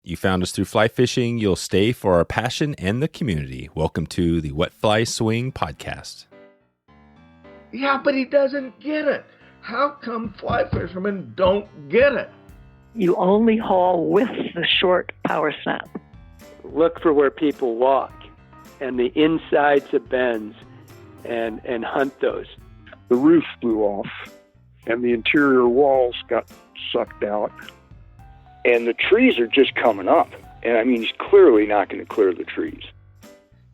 You found us through fly fishing. You'll stay for our passion and the community. Welcome to the Wet Fly Swing podcast. Yeah, but he doesn't get it. How come fly fishermen don't get it? You only haul with the short power snap. Look for where people walk and the insides of bends and hunt those. The roof blew off and the interior walls got sucked out. And the trees are just coming up. And I mean, he's clearly not going to clear the trees.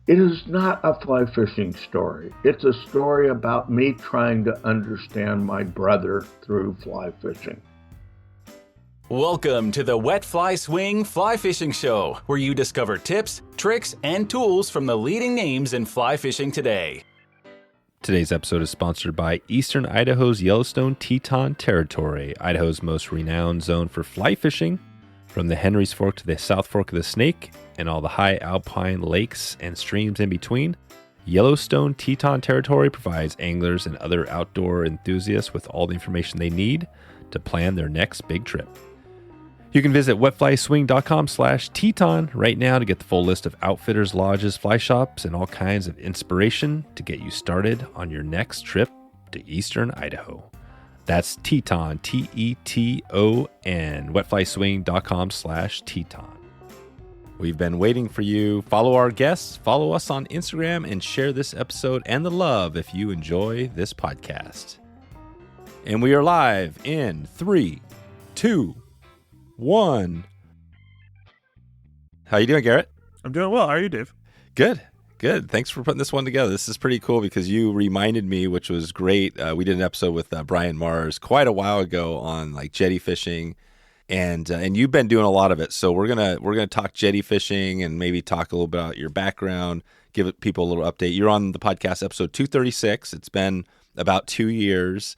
It is not a fly fishing story. It's a story about me trying to understand my brother through fly fishing. Welcome to the Wet Fly Swing Fly Fishing Show, where you discover tips, tricks, and tools from the leading names in fly fishing today. Today's episode is sponsored by Eastern Idaho's Yellowstone Teton Territory, Idaho's most renowned zone for fly fishing. From the Henry's Fork to the South Fork of the Snake and all the high alpine lakes and streams in between, Yellowstone Teton Territory provides anglers and other outdoor enthusiasts with all the information they need to plan their next big trip. You can visit wetflyswing.com/Teton right now to get the full list of outfitters, lodges, fly shops, and all kinds of inspiration to get you started on your next trip to Eastern Idaho. That's Teton, Teton, wetflyswing.com/Teton. We've been waiting for you. Follow our guests, follow us on Instagram, and share this episode and the love if you enjoy this podcast. And we are live in 3, 2, 1. How you doing, Garrett? I'm doing well. How are you, Dave? Good. Thanks for putting this one together. This is pretty cool because you reminded me, which was great. We did an episode with Brian Marz quite a while ago on like jetty fishing, and you've been doing a lot of it. So we're gonna talk jetty fishing and maybe talk a little bit about your background, give people a little update. You're on the podcast episode 236. It's been about 2 years.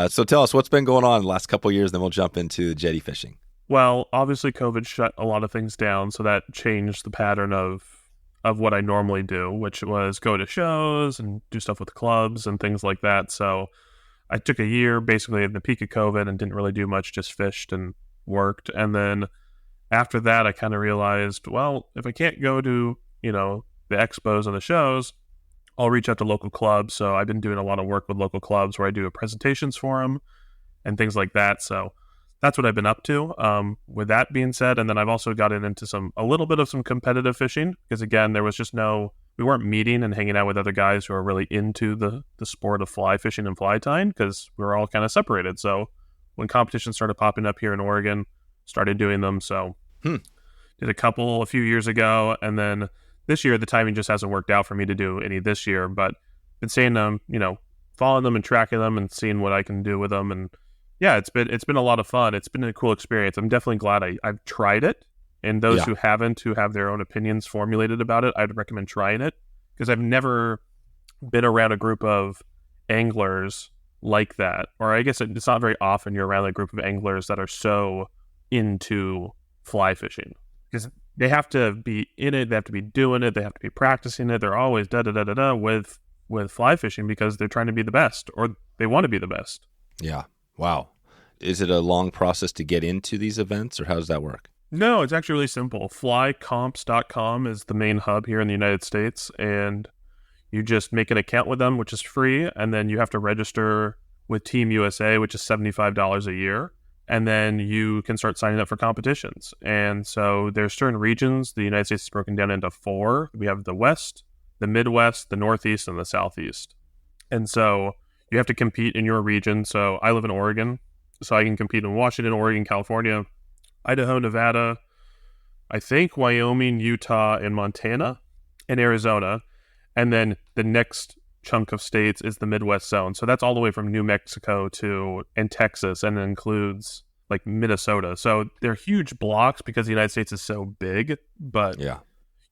So tell us what's been going on in the last couple of years. Then we'll jump into jetty fishing. Well, obviously COVID shut a lot of things down, so that changed the pattern of what I normally do, which was go to shows and do stuff with clubs and things like that. So I took a year basically at the peak of COVID and didn't really do much, just fished and worked. And then after that, I kind of realized, well, if I can't go to, the expos and the shows, I'll reach out to local clubs. So I've been doing a lot of work with local clubs where I do presentations for them and things like that. So that's what I've been up to. With that being said, and then I've also gotten into a little bit of some competitive fishing because again, there was just we weren't meeting and hanging out with other guys who are really into the sport of fly fishing and fly tying because we were all kind of separated. So when competitions started popping up here in Oregon, started doing them. So did a few years ago, and then this year the timing just hasn't worked out for me to do any this year. But been seeing them, following them and tracking them and seeing what I can do with them and. Yeah, it's been a lot of fun. It's been a cool experience. I'm definitely glad I've tried it. And those who haven't, who have their own opinions formulated about it, I'd recommend trying it because I've never been around a group of anglers like that. Or I guess it's not very often you're around a group of anglers that are so into fly fishing because they have to be in it. They have to be doing it. They have to be practicing it. They're always with fly fishing because they're trying to be the best or they want to be the best. Yeah. Wow. Is it a long process to get into these events, or how does that work? No, it's actually really simple. Flycomps.com is the main hub here in the United States, and you just make an account with them, which is free, and then you have to register with Team USA, which is $75 a year, and then you can start signing up for competitions. And so there's certain regions. The United States is broken down into 4. We have the West, the Midwest, the Northeast, and the Southeast. And so you have to compete in your region. So I live in Oregon, so I can compete in Washington, Oregon, California, Idaho, Nevada, I think Wyoming, Utah, and Montana, and Arizona. And then the next chunk of states is the Midwest zone. So that's all the way from New Mexico and Texas, and it includes like Minnesota. So they're huge blocks because the United States is so big, but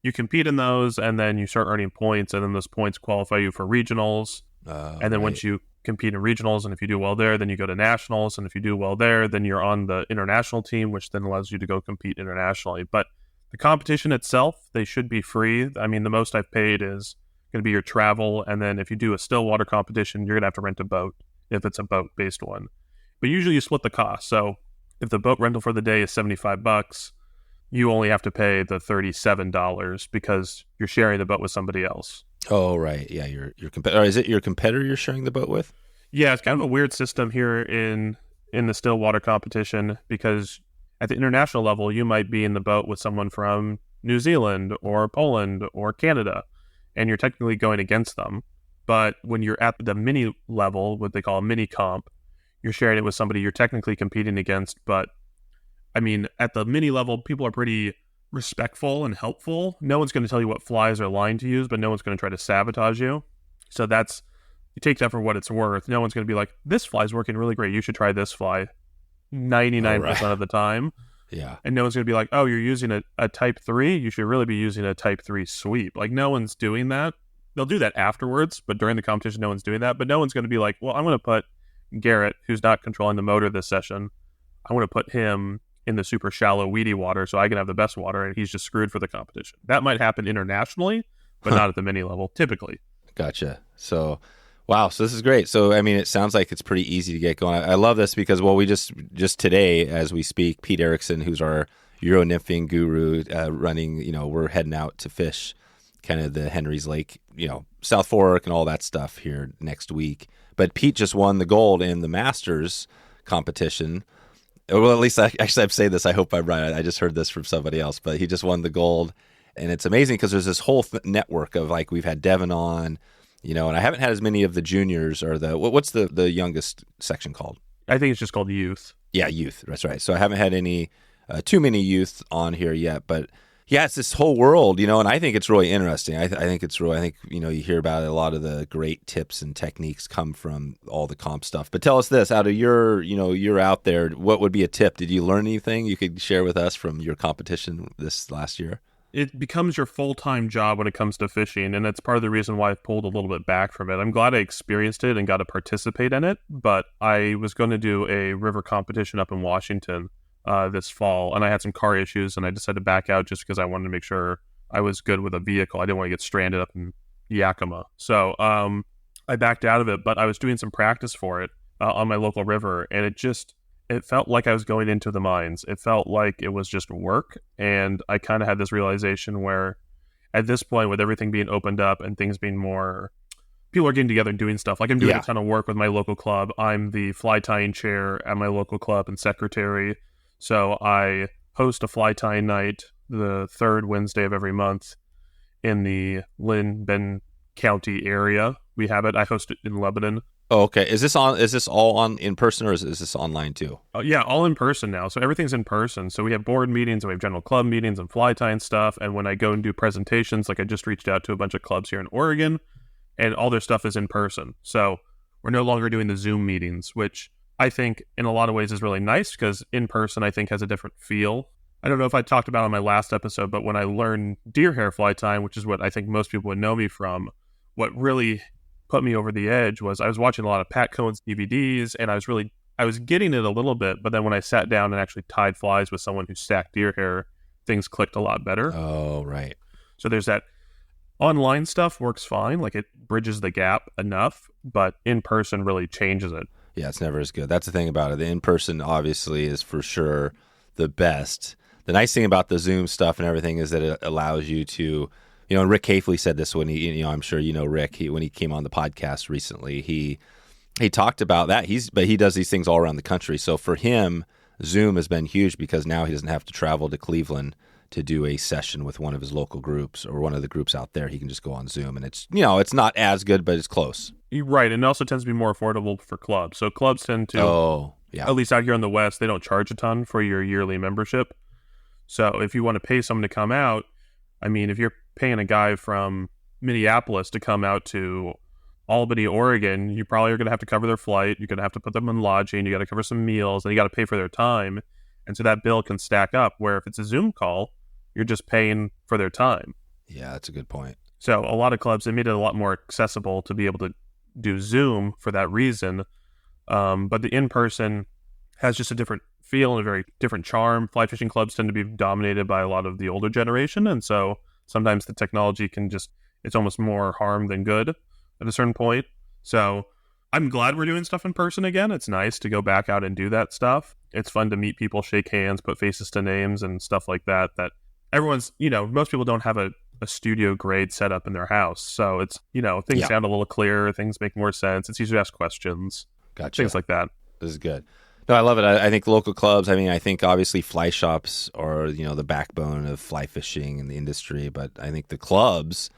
you compete in those and then you start earning points, and then those points qualify you for regionals. And then once you compete in regionals, and if you do well there, then you go to nationals, and if you do well there, then you're on the international team, which then allows you to go compete internationally. But the competition itself, they should be free. I mean, the most I've paid is going to be your travel, and then if you do a Stillwater competition, you're going to have to rent a boat if it's a boat-based one. But usually you split the cost. So if the boat rental for the day is $75, you only have to pay the $37 because you're sharing the boat with somebody else. Oh, right. Yeah, your competitor. Is it your competitor you're sharing the boat with? Yeah, it's kind of a weird system here in the Stillwater competition, because at the international level, you might be in the boat with someone from New Zealand or Poland or Canada, and you're technically going against them. But when you're at the mini level, what they call a mini comp, you're sharing it with somebody you're technically competing against. But I mean, at the mini level, people are pretty respectful and helpful. No one's going to tell you what flies or line to use, but no one's going to try to sabotage you. So you take that for what it's worth. No one's going to be like, this fly's working really great, you should try this fly 99% of the time. Yeah. And no one's going to be like, oh, you're using a type 3, you should really be using a type 3 sweep. Like, no one's doing that. They'll do that afterwards, but during the competition, no one's doing that. But no one's going to be like, well, I'm going to put Garrett, who's not controlling the motor this session, I want to put him in the super shallow, weedy water so I can have the best water, and he's just screwed for the competition. That might happen internationally, but not at the mini level, typically. Gotcha. So, wow. So this is great. So, I mean, it sounds like it's pretty easy to get going. I love this because, well, we just today, as we speak, Pete Erickson, who's our Euro nymphing guru, running, we're heading out to fish kind of the Henry's Lake, South Fork and all that stuff here next week. But Pete just won the gold in the Masters competition. Well, at least I'm saying this. I hope I'm right. I just heard this from somebody else, but he just won the gold. And it's amazing because there's this whole network of, like, we've had Devin on, and I haven't had as many of the juniors or what's the youngest section called? I think it's just called youth. Yeah, youth. That's right. So I haven't had any too many youth on here yet, but yeah, it's this whole world, and I think it's really interesting. I think you hear about it, a lot of the great tips and techniques come from all the comp stuff. But tell us this, out of you're out there, what would be a tip? Did you learn anything you could share with us from your competition this last year? It becomes your full-time job when it comes to fishing, and that's part of the reason why I've pulled a little bit back from it. I'm glad I experienced it and got to participate in it, but I was going to do a river competition up in Washington this fall, and I had some car issues, and I decided to back out just because I wanted to make sure I was good with a vehicle. I didn't want to get stranded up in Yakima. So I backed out of it, but I was doing some practice for it on my local river, and it felt like I was going into the mines. It felt like it was just work, and I kind of had this realization where at this point, with everything being opened up and things being more, people are getting together and doing stuff. Like, I'm doing a ton of work with my local club. I'm the fly tying chair at my local club and secretary. So I host a fly tying night the third Wednesday of every month in the Linn Benton County area. We have it. I host it in Lebanon. Oh, okay. Is this all on in person, or is this online too? Yeah, all in person now. So everything's in person. So we have board meetings, and we have general club meetings and fly tying stuff. And when I go and do presentations, like I just reached out to a bunch of clubs here in Oregon, and all their stuff is in person. So we're no longer doing the Zoom meetings, which I think in a lot of ways is really nice, because in person I think has a different feel. I don't know if I talked about on my last episode, but when I learned deer hair fly tying, which is what I think most people would know me from, what really put me over the edge was I was watching a lot of Pat Cohen's DVDs, and I was getting it a little bit, but then when I sat down and actually tied flies with someone who stacked deer hair, things clicked a lot better. Oh, right. So there's that. Online stuff works fine, like it bridges the gap enough, but in person really changes it. Yeah, it's never as good. That's the thing about it. The in-person obviously is for sure the best. The nice thing about the Zoom stuff and everything is that it allows you to, and Rick Hafley said this when he, I'm sure Rick, when he came on the podcast recently, he talked about that. But he does these things all around the country. So for him, Zoom has been huge because now he doesn't have to travel to Cleveland to do a session with one of his local groups or one of the groups out there. He can just go on Zoom, and it's, it's not as good, but it's close. Right, and it also tends to be more affordable for clubs. So clubs tend to, at least out here in the West, they don't charge a ton for your yearly membership. So if you want to pay someone to come out, I mean, if you're paying a guy from Minneapolis to come out to Albany, Oregon, you probably are going to have to cover their flight. You're going to have to put them in lodging. You got to cover some meals, and you got to pay for their time. And so that bill can stack up, where if it's a Zoom call, you're just paying for their time. Yeah, that's a good point. So a lot of clubs, they made it a lot more accessible to be able to do Zoom for that reason. But the in-person has just a different feel and a very different charm. Fly fishing clubs tend to be dominated by a lot of the older generation. And so sometimes the technology can it's almost more harm than good at a certain point. So I'm glad we're doing stuff in person again. It's nice to go back out and do that stuff. It's fun to meet people, shake hands, put faces to names and stuff like that. That everyone's, most people don't have a studio grade setup in their house. So it's, things sound a little clearer, things make more sense. It's easier to ask questions. Gotcha. Things like that. This is good. No, I love it. I think local clubs, I think obviously fly shops are, the backbone of fly fishing in the industry, but I think the clubs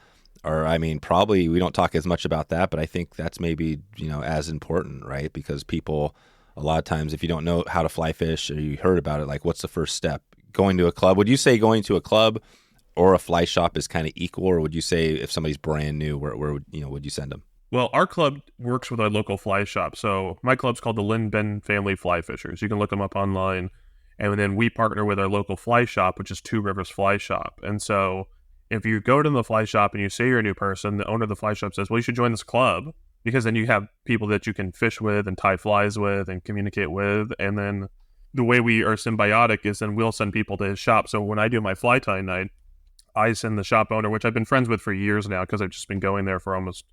are, probably we don't talk as much about that, but I think that's maybe, as important, right? Because people, a lot of times, if you don't know how to fly fish or you heard about it, like what's the first step? Going to a club. Would you say going to a club or a fly shop is kind of equal, or would you say if somebody's brand new, where would you send them? Well, our club works with our local fly shop. So my club's called the Linn Benton Family Flyfishers. You can look them up online. And then we partner with our local fly shop, which is Two Rivers Fly Shop. And so if you go to the fly shop and you say you're a new person, the owner of the fly shop says, well, you should join this club, because then you have people that you can fish with and tie flies with and communicate with. And then the way we are symbiotic is then we'll send people to his shop. So when I do my fly tying night, I send the shop owner, which I've been friends with for years now because I've just been going there for almost,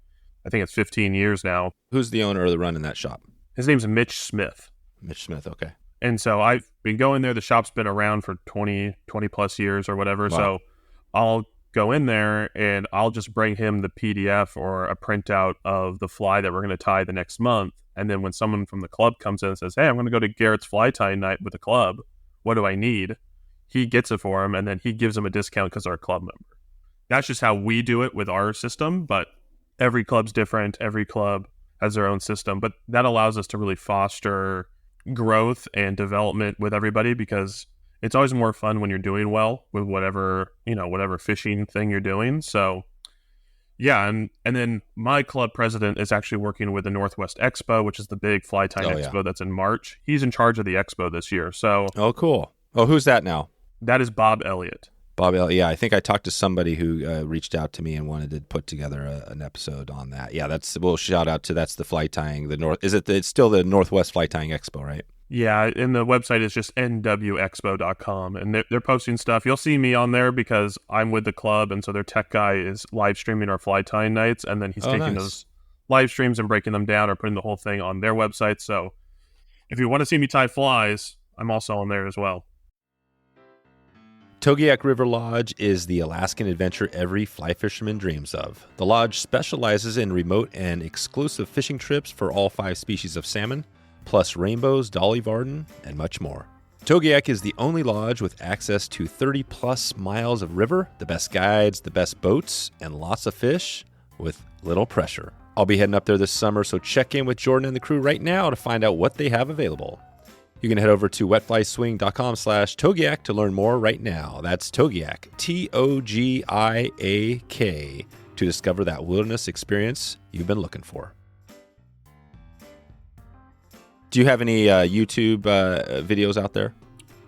I think it's 15 years now. Who's the owner of the run in that shop? His name's Mitch Smith. Mitch Smith, okay. And so I've been going there. The shop's been around for 20 plus years or whatever. Wow. So I'll go in there and I'll just bring him the PDF or a printout of the fly that we're going to tie the next month. And then when someone from the club comes in and says, hey, I'm going to go to Garrett's fly tying night with the club, what do I need? He gets it for him, and then he gives him a discount because they're a club member. That's just how we do it with our system, but every club's different. Every club has their own system, but that allows us to really foster growth and development with everybody, because it's always more fun when you're doing well with whatever fishing thing you're doing. So yeah, and then my club president is actually working with the Northwest Expo, which is the big fly tying expo that's in March. He's in charge of the expo this year. So cool. Oh, who's that now? That is Bob Elliot. Bob Elliot. Yeah, I think I talked to somebody who reached out to me and wanted to put together an episode on that. Yeah, we'll shout out to that's the fly tying. It's still the Northwest Fly Tying Expo, right? Yeah, and the website is just nwexpo.com, and they're posting stuff. You'll see me on there because I'm with the club, and so their tech guy is live streaming our fly tying nights, and then he's taking those live streams and breaking them down or putting the whole thing on their website. So if you want to see me tie flies, I'm also on there as well. Togiak River Lodge is the Alaskan adventure every fly fisherman dreams of. The lodge specializes in remote and exclusive fishing trips for all 5 species of salmon, plus rainbows, dolly varden, and much more. Togiak is the only lodge with access to 30-plus miles of river, the best guides, the best boats, and lots of fish with little pressure. I'll be heading up there this summer, so check in with Jordan and the crew right now to find out what they have available. You can head over to wetflyswing.com/Togiak to learn more right now. That's Togiak, Togiak, to discover that wilderness experience you've been looking for. Do you have any YouTube videos out there?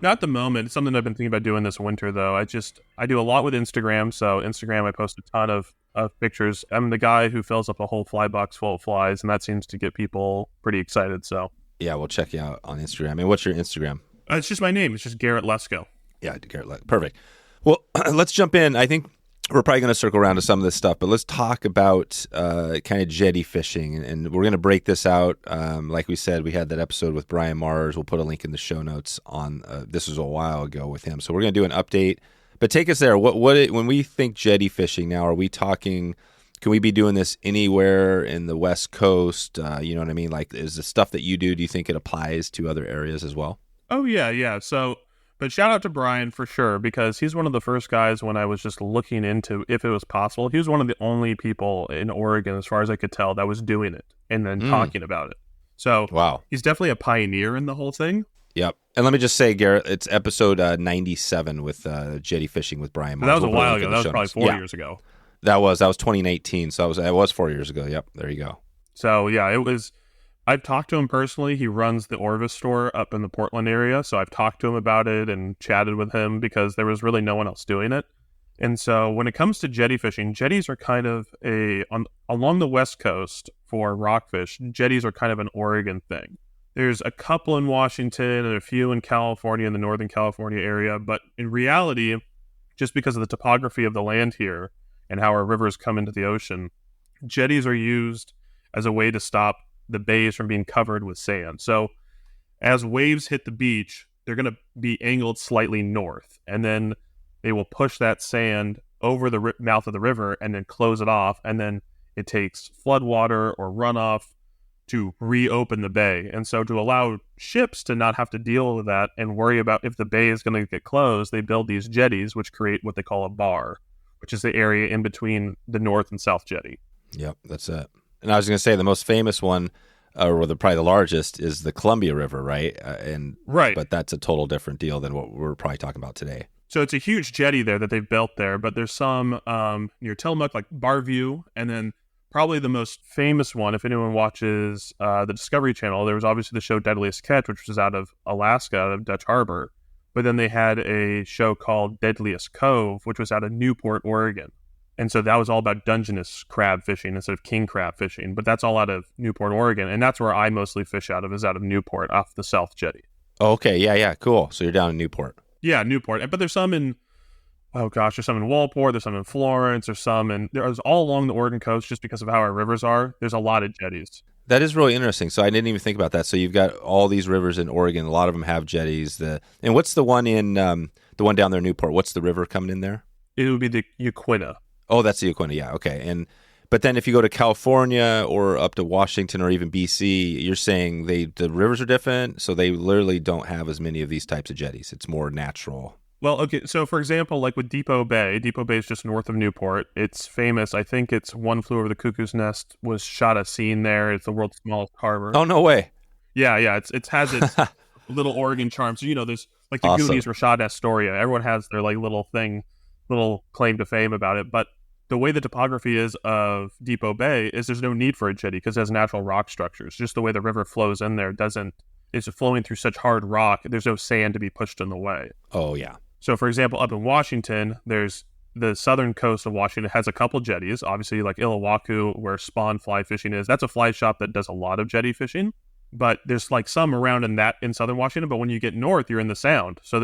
Not at the moment. It's something I've been thinking about doing this winter, though. I do a lot with Instagram. So Instagram, I post a ton of pictures. I'm the guy who fills up a whole fly box full of flies, and that seems to get people pretty excited. So yeah, we'll check you out on Instagram. And what's your Instagram? It's just my name. It's just Garrett Lesko. Yeah, Garrett Lesko. Perfect. Well, let's jump in. I think we're probably going to circle around to some of this stuff, but let's talk about kind of jetty fishing. And we're going to break this out. Like we said, we had that episode with Brian Marz. We'll put a link in the show notes on this was a while ago with him. So we're going to do an update. But take us there. When we think jetty fishing now, are we talking... Can we be doing this anywhere in the West Coast? You know what I mean? Like, is the stuff that you do you think it applies to other areas as well? Oh, yeah. So, but shout out to Brian for sure, because he's one of the first guys when I was just looking into if it was possible. He was one of the only people in Oregon, as far as I could tell, that was doing it and then talking about it. So wow, he's definitely a pioneer in the whole thing. Yep. And let me just say, Garrett, it's episode 97 with jetty fishing with Brian Marz. That was a while ago. That was probably 4 years ago. That was 2019, so it was 4 years ago. Yep, there you go. So yeah, it was. I've talked to him personally. He runs the Orvis store up in the Portland area, so I've talked to him about it and chatted with him because there was really no one else doing it. And so when it comes to jetty fishing, jetties are kind of along the West Coast for rockfish. Jetties are kind of an Oregon thing. There's a couple in Washington and a few in California, in the Northern California area, but in reality, just because of the topography of the land here and how our rivers come into the ocean, jetties are used as a way to stop the bays from being covered with sand. So as waves hit the beach, they're going to be angled slightly north, and then they will push that sand over the mouth of the river and then close it off, and then it takes floodwater or runoff to reopen the bay. And so to allow ships to not have to deal with that and worry about if the bay is going to get closed, they build these jetties, which create what they call a bar, which is the area in between the north and south jetty. Yep, that's it. And I was going to say the most famous one, or probably the largest, is the Columbia River, right? Right. But that's a total different deal than what we're probably talking about today. So it's a huge jetty there that they've built there, but there's some near Tillamook, like Barview, and then probably the most famous one, if anyone watches the Discovery Channel, there was obviously the show Deadliest Catch, which was out of Alaska, out of Dutch Harbor. But then they had a show called Deadliest Cove, which was out of Newport, Oregon. And so that was all about Dungeness crab fishing instead of king crab fishing. But that's all out of Newport, Oregon. And that's where I mostly fish out of, is out of Newport, off the South Jetty. Oh, okay. Yeah. Cool. So you're down in Newport. Yeah, Newport. But there's some in, there's some in Walport, there's some in Florence, there's all along the Oregon coast just because of how our rivers are. There's a lot of jetties. That is really interesting. So I didn't even think about that. So you've got all these rivers in Oregon. A lot of them have jetties. And what's the one in the one down there in Newport? What's the river coming in there? It would be the Uquina. Oh, that's the Uquina. Yeah. Okay. But then if you go to California or up to Washington or even BC, you're saying the rivers are different. So they literally don't have as many of these types of jetties. It's more natural. Well, okay, so for example, like with Depoe Bay is just north of Newport. It's famous. I think it's One Flew Over the Cuckoo's Nest was shot a scene there. It's the world's smallest harbor. Oh, no way. Yeah. It has its little Oregon charm. So, there's like the Awesome. Goonies were shot in Astoria. Everyone has their like little claim to fame about it. But the way the topography is of Depoe Bay is there's no need for a jetty because it has natural rock structures. Just the way the river flows in there it's flowing through such hard rock. There's no sand to be pushed in the way. Oh, yeah. So, for example, up in Washington, there's the southern coast of Washington has a couple jetties. Obviously, like Illiwaku, where Spawn Fly Fishing is. That's a fly shop that does a lot of jetty fishing. But there's like some around in southern Washington. But when you get north, you're in the Sound. So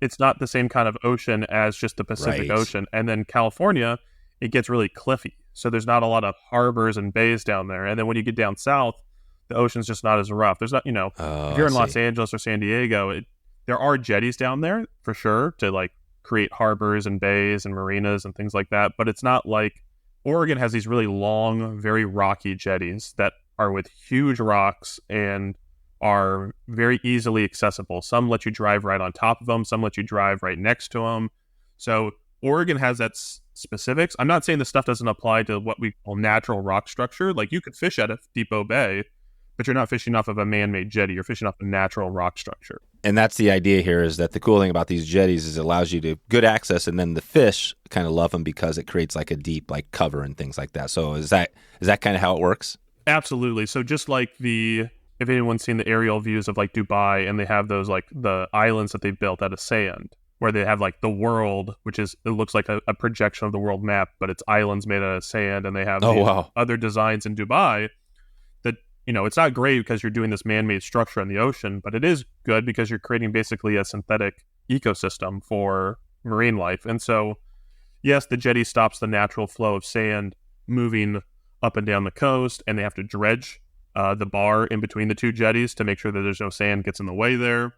it's not the same kind of ocean as just the Pacific Ocean. And then California, it gets really cliffy. So there's not a lot of harbors and bays down there. And then when you get down south, the ocean's just not as rough. There's not, if you're in Los Angeles or San Diego, there are jetties down there for sure to like create harbors and bays and marinas and things like that. But it's not like Oregon has these really long, very rocky jetties that are with huge rocks and are very easily accessible. Some let you drive right on top of them. Some let you drive right next to them. So Oregon has that specifics. I'm not saying this stuff doesn't apply to what we call natural rock structure. Like you could fish out of Depoe Bay, but you're not fishing off of a man-made jetty. You're fishing off a natural rock structure. And that's the idea here, is that the cool thing about these jetties is it allows you to good access, and then the fish kind of love them because it creates like a deep like cover and things like that. So is that kind of how it works? Absolutely. So just like if anyone's seen the aerial views of like Dubai, and they have those like the islands that they built out of sand, where they have like the world, which it looks like a projection of the world map, but it's islands made out of sand, and they have other designs in Dubai that, it's not great because you're doing this man-made structure in the ocean, but it is good because you're creating basically a synthetic ecosystem for marine life. And so, yes, the jetty stops the natural flow of sand moving up and down the coast, and they have to dredge the bar in between the two jetties to make sure that there's no sand gets in the way there.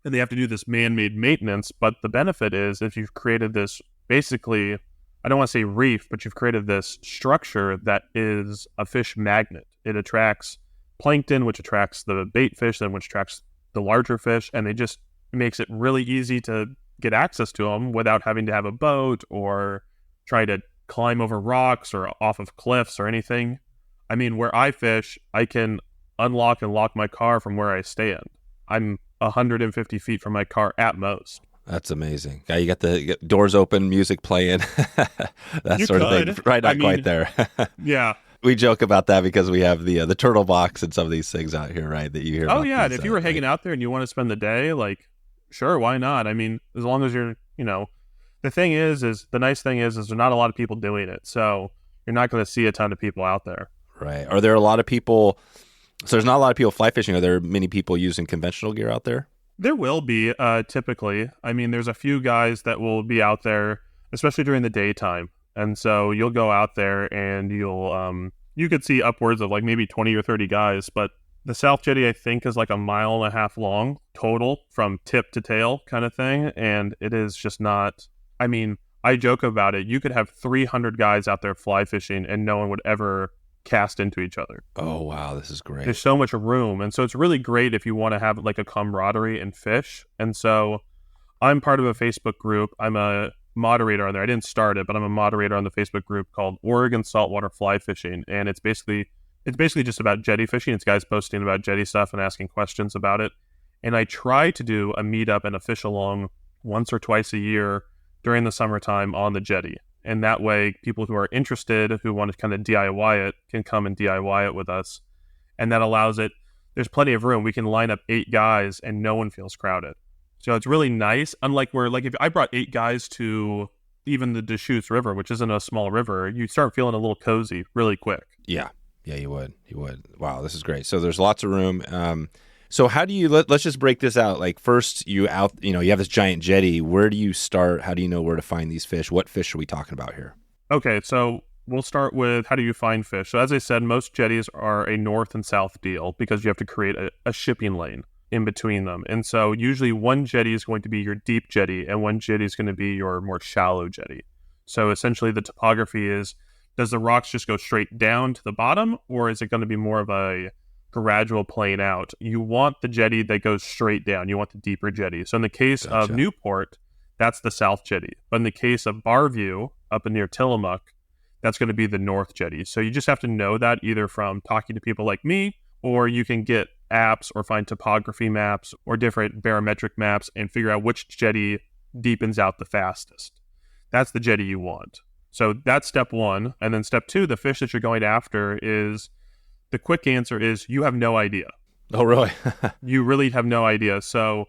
And they have to do this man-made maintenance, but the benefit is if you've created this, basically, I don't want to say reef, but you've created this structure that is a fish magnet. It attracts plankton, which attracts the bait fish, then which attracts the larger fish, and it makes it really easy to get access to them without having to have a boat or try to climb over rocks or off of cliffs or anything. I mean, where I fish, I can unlock and lock my car from where I stand. I'm 150 feet from my car at most. That's amazing. You got the doors open, music playing, that You sort of could. thing. Right, not quite there. Yeah. We joke about that because we have the turtle box and some of these things out here, right, that you hear about. Oh, yeah, and if you were hanging out there and you want to spend the day, like, sure, why not? I mean, as long as you're, the thing is the nice thing is there's not a lot of people doing it, so you're not going to see a ton of people out there. Right. Are there a lot of people, so there's not a lot of people fly fishing. Are there many people using conventional gear out there? There will be, typically. I mean, there's a few guys that will be out there, especially during the daytime. And so you'll go out there and you'll you could see upwards of like maybe 20 or 30 guys, but the South Jetty, I think, is like 1.5 miles long total from tip to tail kind of thing. And it is just not, I mean, I joke about it. You could have 300 guys out there fly fishing and no one would ever cast into each other. Oh, wow. This is great. There's so much room. And so it's really great if you want to have like a camaraderie and fish. And so I'm part of a Facebook group. I'm a moderator on there. I didn't start it, but I'm a moderator on the Facebook group called Oregon Saltwater Fly Fishing. And it's basically just about jetty fishing. It's guys posting about jetty stuff and asking questions about it. And I try to do a meetup and a fish along once or twice a year during the summertime on the jetty. And that way, people who are interested, who want to kind of DIY it, can come and DIY it with us. And that allows it, there's plenty of room. We can line up 8 guys and no one feels crowded. So it's really nice. Unlike where, like, if I brought 8 guys to even the Deschutes River, which isn't a small river, you start feeling a little cozy really quick. Yeah. Yeah, you would. You would. Wow, this is great. So there's lots of room. So how do you, let's just break this out. Like first you have this giant jetty. Where do you start? How do you know where to find these fish? What fish are we talking about here? Okay, so we'll start with how do you find fish? So as I said, most jetties are a north and south deal because you have to create a shipping lane in between them. And so usually one jetty is going to be your deep jetty and one jetty is going to be your more shallow jetty. So essentially the topography is, does the rocks just go straight down to the bottom, or is it going to be more of a gradual plane out? You want the jetty that goes straight down. You want the deeper jetty. So in the case of Newport, that's the south jetty. But in the case of Barview, up near Tillamook, that's going to be the north jetty. So you just have to know that either from talking to people like me, or you can get apps or find topography maps or different barometric maps and figure out which jetty deepens out the fastest. That's the jetty you want. So that's step 1. And then step 2, the fish that you're going after is, the quick answer is you have no idea. Oh, really? You really have no idea. So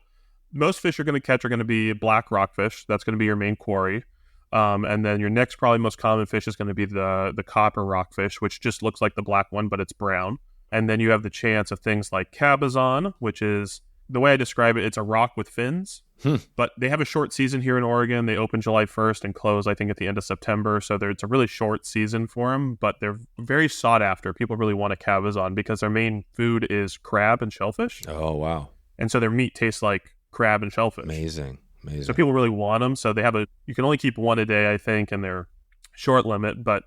most fish you're going to catch are going to be black rockfish. That's going to be your main quarry. And then your next probably most common fish is going to be the copper rockfish, which just looks like the black one, but it's brown. And then you have the chance of things like cabezon, which is, the way I describe it, it's a rock with fins. But they have a short season here in Oregon. They open July 1st and close, I think, at the end of September. So it's a really short season for them, but they're very sought after. People really want a cabezon because their main food is crab and shellfish. Oh, wow. And so their meat tastes like crab and shellfish. Amazing. So people really want them. So they have you can only keep one a day, I think, and they're short limit. But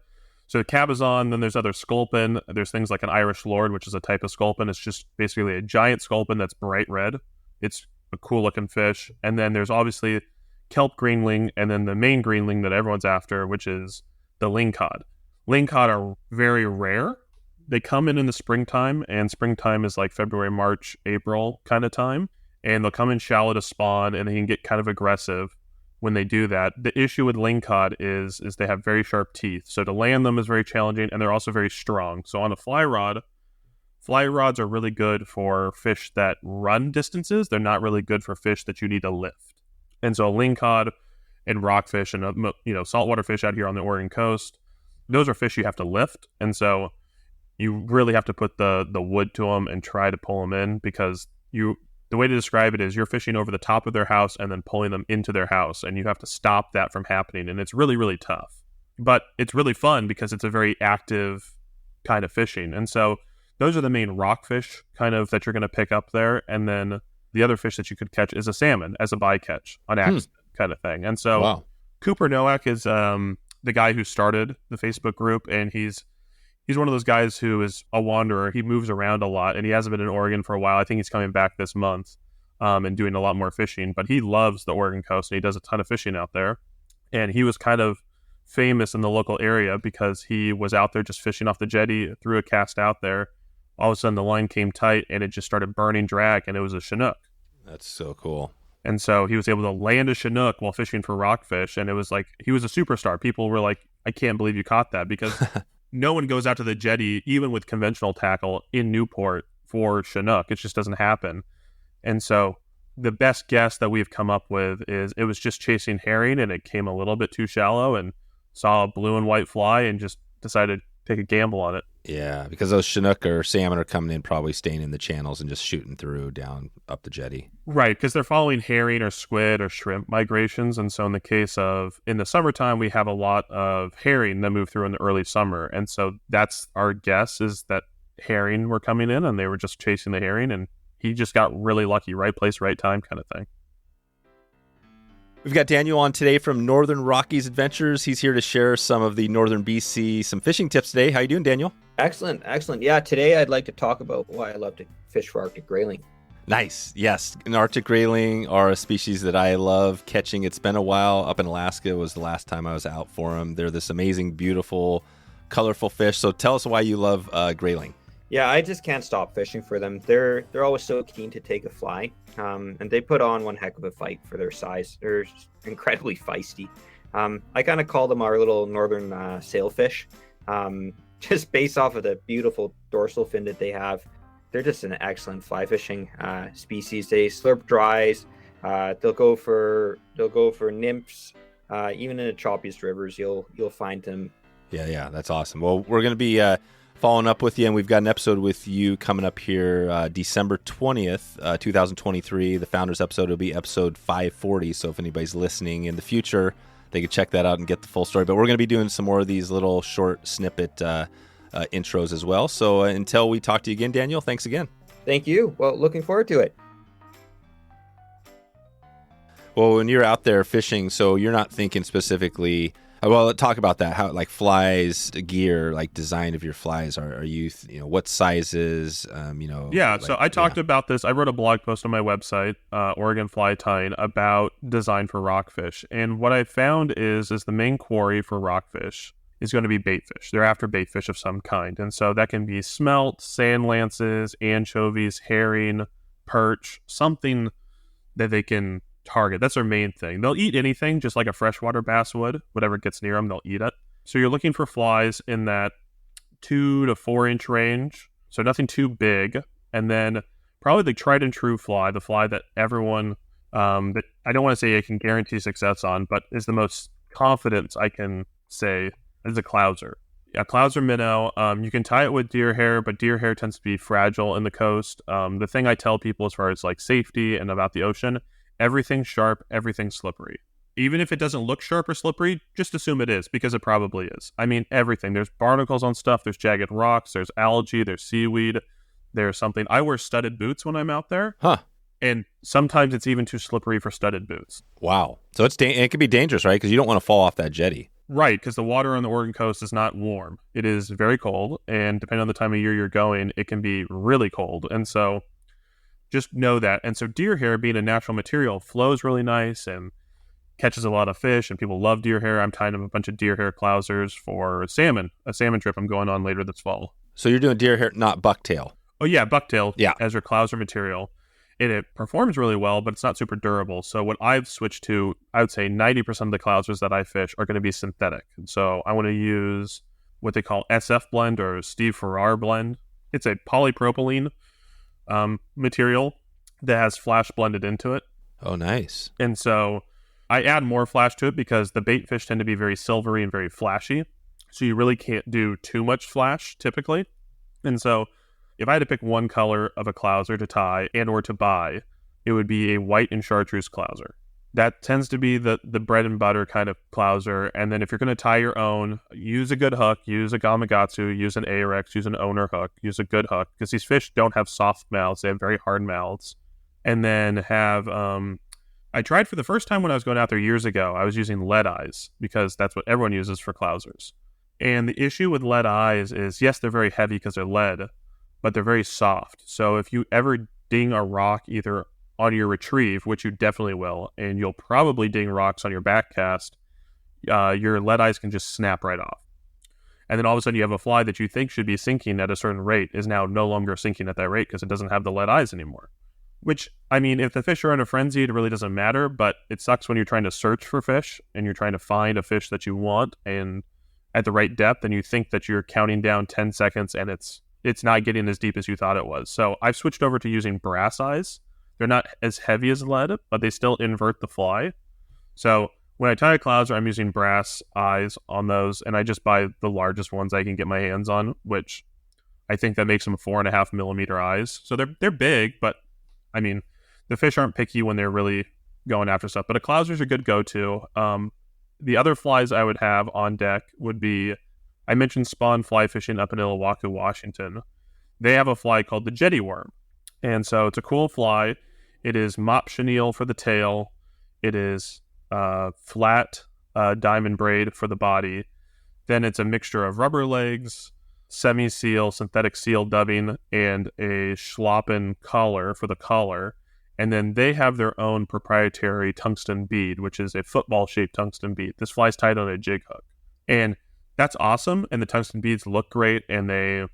so cabezon, then there's other sculpin. There's things like an Irish lord, which is a type of sculpin. It's just basically a giant sculpin that's bright red. It's a cool looking fish. And then there's obviously kelp greenling, and then the main greenling that everyone's after, which is the Lingcod. Lingcod are very rare. They come in the springtime, and springtime is like February, March, April kind of time. And they'll come in shallow to spawn, and they can get kind of aggressive when they do that. The issue with Lingcod is they have very sharp teeth. So to land them is very challenging, and they're also very strong. So on a fly rods are really good for fish that run distances. They're not really good for fish that you need to lift. And so Lingcod and rockfish and saltwater fish out here on the Oregon coast, those are fish you have to lift. And so you really have to put the wood to them and try to pull them in, because the way to describe it is you're fishing over the top of their house and then pulling them into their house, and you have to stop that from happening. And it's really, really tough. But it's really fun because it's a very active kind of fishing. And so those are the main rockfish kind of that you're going to pick up there. And then the other fish that you could catch is a salmon as a bycatch on accident kind of thing. And so Cooper Nowak is the guy who started the Facebook group, and he's one of those guys who is a wanderer. He moves around a lot, and he hasn't been in Oregon for a while. I think he's coming back this month and doing a lot more fishing. But he loves the Oregon coast, and he does a ton of fishing out there. And he was kind of famous in the local area because he was out there just fishing off the jetty, threw a cast out there. All of a sudden, the line came tight, and it just started burning drag, and it was a Chinook. That's so cool. And so he was able to land a Chinook while fishing for rockfish, and it was like, he was a superstar. People were like, I can't believe you caught that, because no one goes out to the jetty, even with conventional tackle in Newport, for Chinook. It just doesn't happen. And so the best guess that we've come up with is it was just chasing herring, and it came a little bit too shallow and saw a blue and white fly and just decided to take a gamble on it. Yeah, because those Chinook or salmon are coming in, probably staying in the channels and just shooting through down up the jetty. Right, because they're following herring or squid or shrimp migrations. And so in the case of, in the summertime, we have a lot of herring that move through in the early summer. And so that's our guess, is that herring were coming in and they were just chasing the herring, and he just got really lucky. Right place, right time kind of thing. We've got Daniel on today from Northern Rockies Adventures. He's here to share some of the Northern BC, some fishing tips today. How you doing, Daniel? Excellent. Yeah, today I'd like to talk about why I love to fish for Arctic grayling. Nice. Yes. An Arctic grayling are a species that I love catching. It's been a while. Up in Alaska was the last time I was out for them. They're this amazing, beautiful, colorful fish. So tell us why you love grayling. Yeah, I just can't stop fishing for them. They're always so keen to take a fly, and they put on one heck of a fight for their size. They're incredibly feisty. I kind of call them our little northern sailfish, just based off of the beautiful dorsal fin that they have. They're just an excellent fly fishing species. They slurp dries. They'll go for nymphs. Even in the choppiest rivers, you'll find them. Yeah, that's awesome. Well, we're going to be following up with you, and we've got an episode with you coming up here December 20th, 2023. The Founders episode will be episode 540, so if anybody's listening in the future, they can check that out and get the full story. But we're going to be doing some more of these little short snippet intros as well. So until we talk to you again, Daniel, thanks again. Thank you. Well, looking forward to it. Well, when you're out there fishing, so you're not thinking specifically... Well, talk about that. How, like, flies, gear, like design of your flies. Are you, what sizes? Yeah. Like, so I talked about this. I wrote a blog post on my website, Oregon Fly Tying, about design for rockfish. And what I found is the main quarry for rockfish is going to be baitfish. They're after baitfish of some kind, and so that can be smelt, sand lances, anchovies, herring, perch, something that they can target. That's their main thing. They'll eat anything, just like a freshwater bass would. Whatever gets near them, they'll eat it. So you're looking for flies in that 2 to 4 inch range, so nothing too big. And then probably the tried and true fly, the fly that everyone, that I don't want to say I can guarantee success on, but is the most confidence I can say, is a Clouser. Yeah, Clouser minnow. You can tie it with deer hair, but deer hair tends to be fragile in the coast. The thing I tell people as far as like safety and about the ocean, everything's sharp, everything's slippery. Even if it doesn't look sharp or slippery, just assume it is, because it probably is. I mean, everything. There's barnacles on stuff, there's jagged rocks, there's algae, there's seaweed, there's something. I wear studded boots when I'm out there. Huh. And sometimes it's even too slippery for studded boots. Wow. So it can be dangerous, right? Because you don't want to fall off that jetty. Right, because the water on the Oregon coast is not warm. It is very cold, and depending on the time of year you're going, it can be really cold. And so just know that. And so deer hair, being a natural material, flows really nice and catches a lot of fish, and people love deer hair. I'm tying up a bunch of deer hair Clousers for a salmon trip I'm going on later this fall. So you're doing deer hair, not bucktail. Oh yeah, bucktail, yeah, as your Clouser material. And it performs really well, but it's not super durable. So what I've switched to, I would say 90% of the Clousers that I fish are going to be synthetic. And so I want to use what they call SF blend or Steve Farrar blend. It's a polypropylene material that has flash blended into it. Oh, nice. And so I add more flash to it because the bait fish tend to be very silvery and very flashy. So you really can't do too much flash typically. And so if I had to pick one color of a Clouser to tie and or to buy, it would be a white and chartreuse Clouser. That tends to be the bread and butter kind of Clouser. And then if you're going to tie your own, use a good hook, use a Gamakatsu, use an Arex, use an owner hook, use a good hook, because these fish don't have soft mouths. They have very hard mouths. And then have, I tried for the first time when I was going out there years ago, I was using lead eyes because that's what everyone uses for Clousers. And the issue with lead eyes is, yes, they're very heavy because they're lead, but they're very soft. So if you ever ding a rock either on your retrieve, which you definitely will, and you'll probably ding rocks on your back cast, your lead eyes can just snap right off. And then all of a sudden you have a fly that you think should be sinking at a certain rate is now no longer sinking at that rate because it doesn't have the lead eyes anymore. Which, I mean, if the fish are in a frenzy, it really doesn't matter, but it sucks when you're trying to search for fish and you're trying to find a fish that you want and at the right depth, and you think that you're counting down 10 seconds and it's not getting as deep as you thought it was. So I've switched over to using brass eyes. They're not as heavy as lead, but they still invert the fly. So when I tie a Clouser, I'm using brass eyes on those, and I just buy the largest ones I can get my hands on, which I think that makes them 4.5 millimeter eyes. So they're big, but I mean, the fish aren't picky when they're really going after stuff. But a Clouser's a good go-to. The other flies I would have on deck would be, I mentioned spawn fly fishing up in Milwaukee, Washington. They have a fly called the Jetty Worm. And so it's a cool fly. It is mop chenille for the tail. It is flat diamond braid for the body. Then it's a mixture of rubber legs, semi-seal, synthetic seal dubbing, and a schlappen collar for the collar. And then they have their own proprietary tungsten bead, which is a football-shaped tungsten bead. This fly's tied on a jig hook. And that's awesome, and the tungsten beads look great, and they're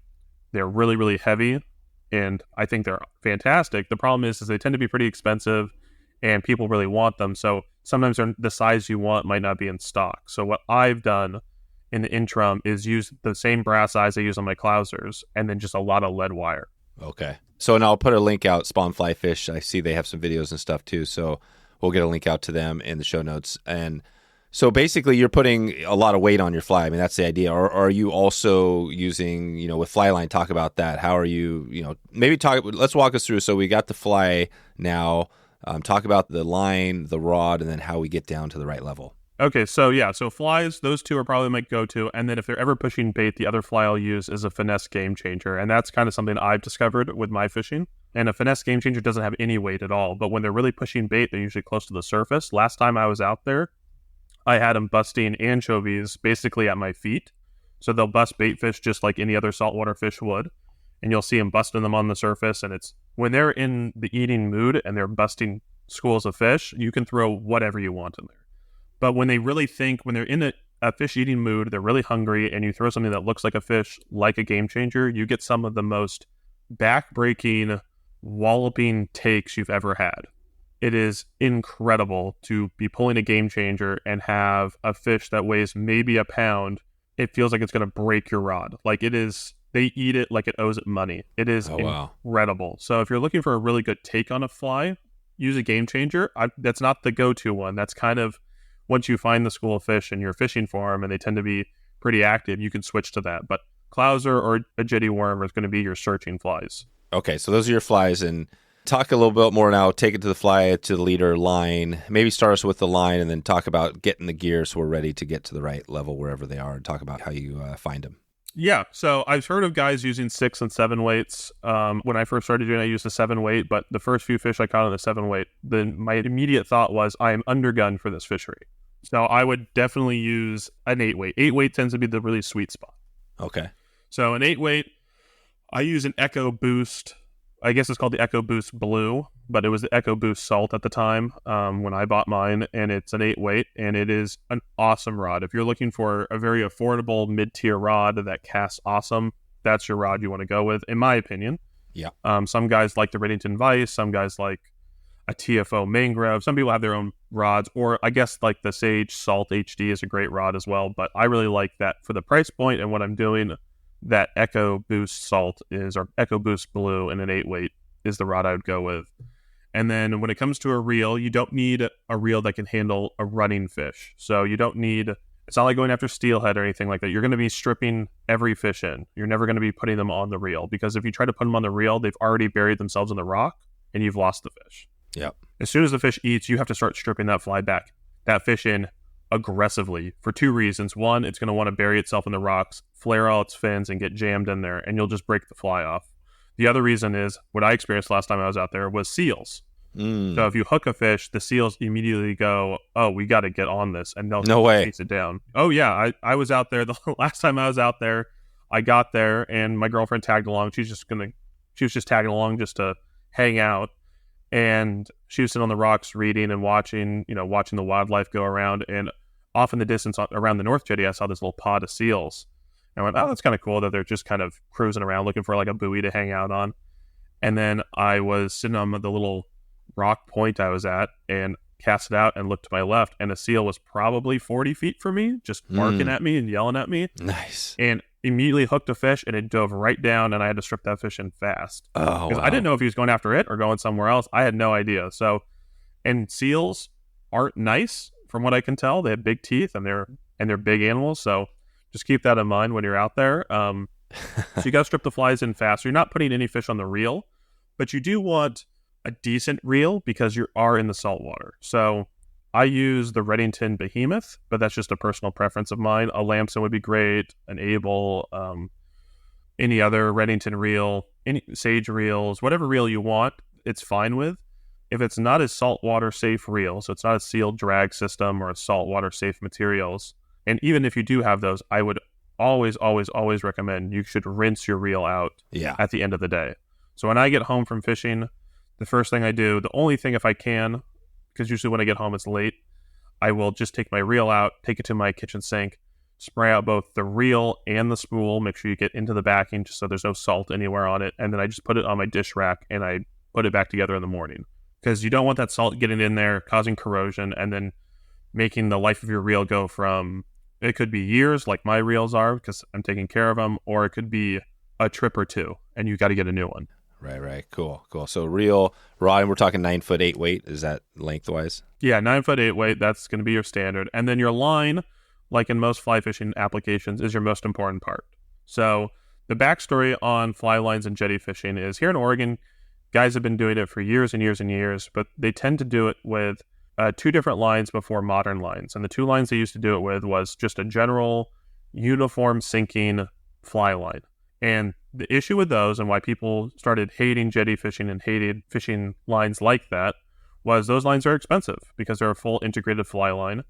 really, really heavy, and I think they're fantastic. The problem is they tend to be pretty expensive, and people really want them, so sometimes the size you want might not be in stock. So what I've done in the interim is use the same brass eyes I use on my Clousers, and then just a lot of lead wire. Okay. So, and I'll put a link out, Spawn Fly Fish. I see they have some videos and stuff too, so we'll get a link out to them in the show notes. And so basically you're putting a lot of weight on your fly. I mean, that's the idea. Or are you also using, with fly line, talk about that. How are you, let's walk us through. So we got the fly now, talk about the line, the rod, and then how we get down to the right level. Okay, so flies, those two are probably my go-to, and then if they're ever pushing bait, the other fly I'll use is a Finesse Gamechanger, and that's kind of something I've discovered with my fishing. And a Finesse Gamechanger doesn't have any weight at all, but when they're really pushing bait, they're usually close to the surface. Last time I was out there, I had them busting anchovies basically at my feet, so they'll bust bait fish just like any other saltwater fish would, and you'll see them busting them on the surface, and it's when they're in the eating mood and they're busting schools of fish, you can throw whatever you want in there. But when they really think, when they're in a fish-eating mood, they're really hungry, and you throw something that looks like a fish, like a Gamechanger, you get some of the most back-breaking, walloping takes you've ever had. It is incredible to be pulling a Gamechanger and have a fish that weighs maybe a pound. It feels like it's going to break your rod. Like it is, they eat it like it owes it money. It is incredible. So if you're looking for a really good take on a fly, use a Gamechanger. That's not the go-to one. That's kind of, once you find the school of fish and you're fishing for them and they tend to be pretty active, you can switch to that. But Clouser or a Jetty Worm is going to be your searching flies. Okay, so those are your flies. And talk a little bit more now. Take it to the fly, to the leader, line. Maybe start us with the line and then talk about getting the gear so we're ready to get to the right level wherever they are, and talk about how you find them. Yeah, so I've heard of guys using 6 and 7 weights. When I first started doing it, I used a 7 weight, but the first few fish I caught on the 7 weight, then my immediate thought was, I am undergunned for this fishery. So I would definitely use an 8 weight. 8 weight tends to be the really sweet spot. Okay. So an 8 weight, I use an Echo Boost. I guess it's called the Echo Boost Blue, but it was the Echo Boost Salt at the time when I bought mine, and it's an 8 weight, and it is an awesome rod. If you're looking for a very affordable mid-tier rod that casts awesome, that's your rod you want to go with, in my opinion. Yeah. Some guys like the Redington Vice, some guys like a TFO Mangrove. Some people have their own rods, or I guess like the Sage Salt HD is a great rod as well, but I really like that for the price point and what I'm doing. That Echo Boost Salt is, or Echo Boost Blue in an 8 weight is the rod I would go with. And then when it comes to a reel, you don't need a reel that can handle a running fish. So you don't need, it's not like going after steelhead or anything like that. You're going to be stripping every fish in. You're never going to be putting them on the reel, because if you try to put them on the reel, they've already buried themselves in the rock and you've lost the fish. Yeah. As soon as the fish eats, you have to start stripping that fish in aggressively for 2 reasons. One, it's going to want to bury itself in the rocks, flare all its fins, and get jammed in there, and you'll just break the fly off. The other reason is, what I experienced last time I was out there was seals. So if you hook a fish, the seals immediately go, oh, we got to get on this, and they'll chase it down. Oh yeah, I was out there, the last time I was out there, I got there, and my girlfriend tagged along. She was just tagging along just to hang out. And she was sitting on the rocks reading and watching the wildlife go around. And off in the distance around the North Jetty, I saw this little pod of seals. And I went, oh, that's kind of cool that they're just kind of cruising around looking for like a buoy to hang out on. And then I was sitting on the little rock point I was at and cast it out and looked to my left. And a seal was probably 40 feet from me, just barking at me and yelling at me. Nice. And immediately hooked a fish, and it dove right down, and I had to strip that fish in fast. Oh, wow. I didn't know if he was going after it or going somewhere else. I had no idea. So, and seals aren't nice from what I can tell. They have big teeth, and they're big animals. So just keep that in mind when you're out there. So you got to strip the flies in fast. So you're not putting any fish on the reel, but you do want a decent reel because you are in the saltwater. So I use the Redington Behemoth, but that's just a personal preference of mine. A Lamson would be great, an Able, any other Redington reel, any Sage reels, whatever reel you want, it's fine with. If it's not a saltwater safe reel, so it's not a sealed drag system or a saltwater safe materials, and even if you do have those, I would always recommend you should rinse your reel out at the end of the day. So when I get home from fishing, the first thing I do, the only thing if I can, because usually when I get home it's late, I will just take my reel out, take it to my kitchen sink, spray out both the reel and the spool, make sure you get into the backing just so there's no salt anywhere on it, and then I just put it on my dish rack and I put it back together in the morning. Because you don't want that salt getting in there, causing corrosion, and then making the life of your reel go from, it could be years like my reels are because I'm taking care of them, or it could be a trip or two and you got to get a new one. Right. Cool. So reel, rod, and we're talking 9 foot 8 weight. Is that lengthwise? Yeah, 9 foot 8 weight. That's going to be your standard. And then your line, like in most fly fishing applications, is your most important part. So the backstory on fly lines and jetty fishing is here in Oregon, guys have been doing it for years and years and years, but they tend to do it with 2 different lines before modern lines. And the 2 lines they used to do it with was just a general uniform sinking fly line. And the issue with those and why people started hating jetty fishing and hated fishing lines like that was those lines are expensive because they're a full integrated fly line.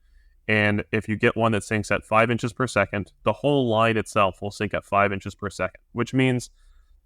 And if you get one that sinks at 5 inches per second, the whole line itself will sink at 5 inches per second, which means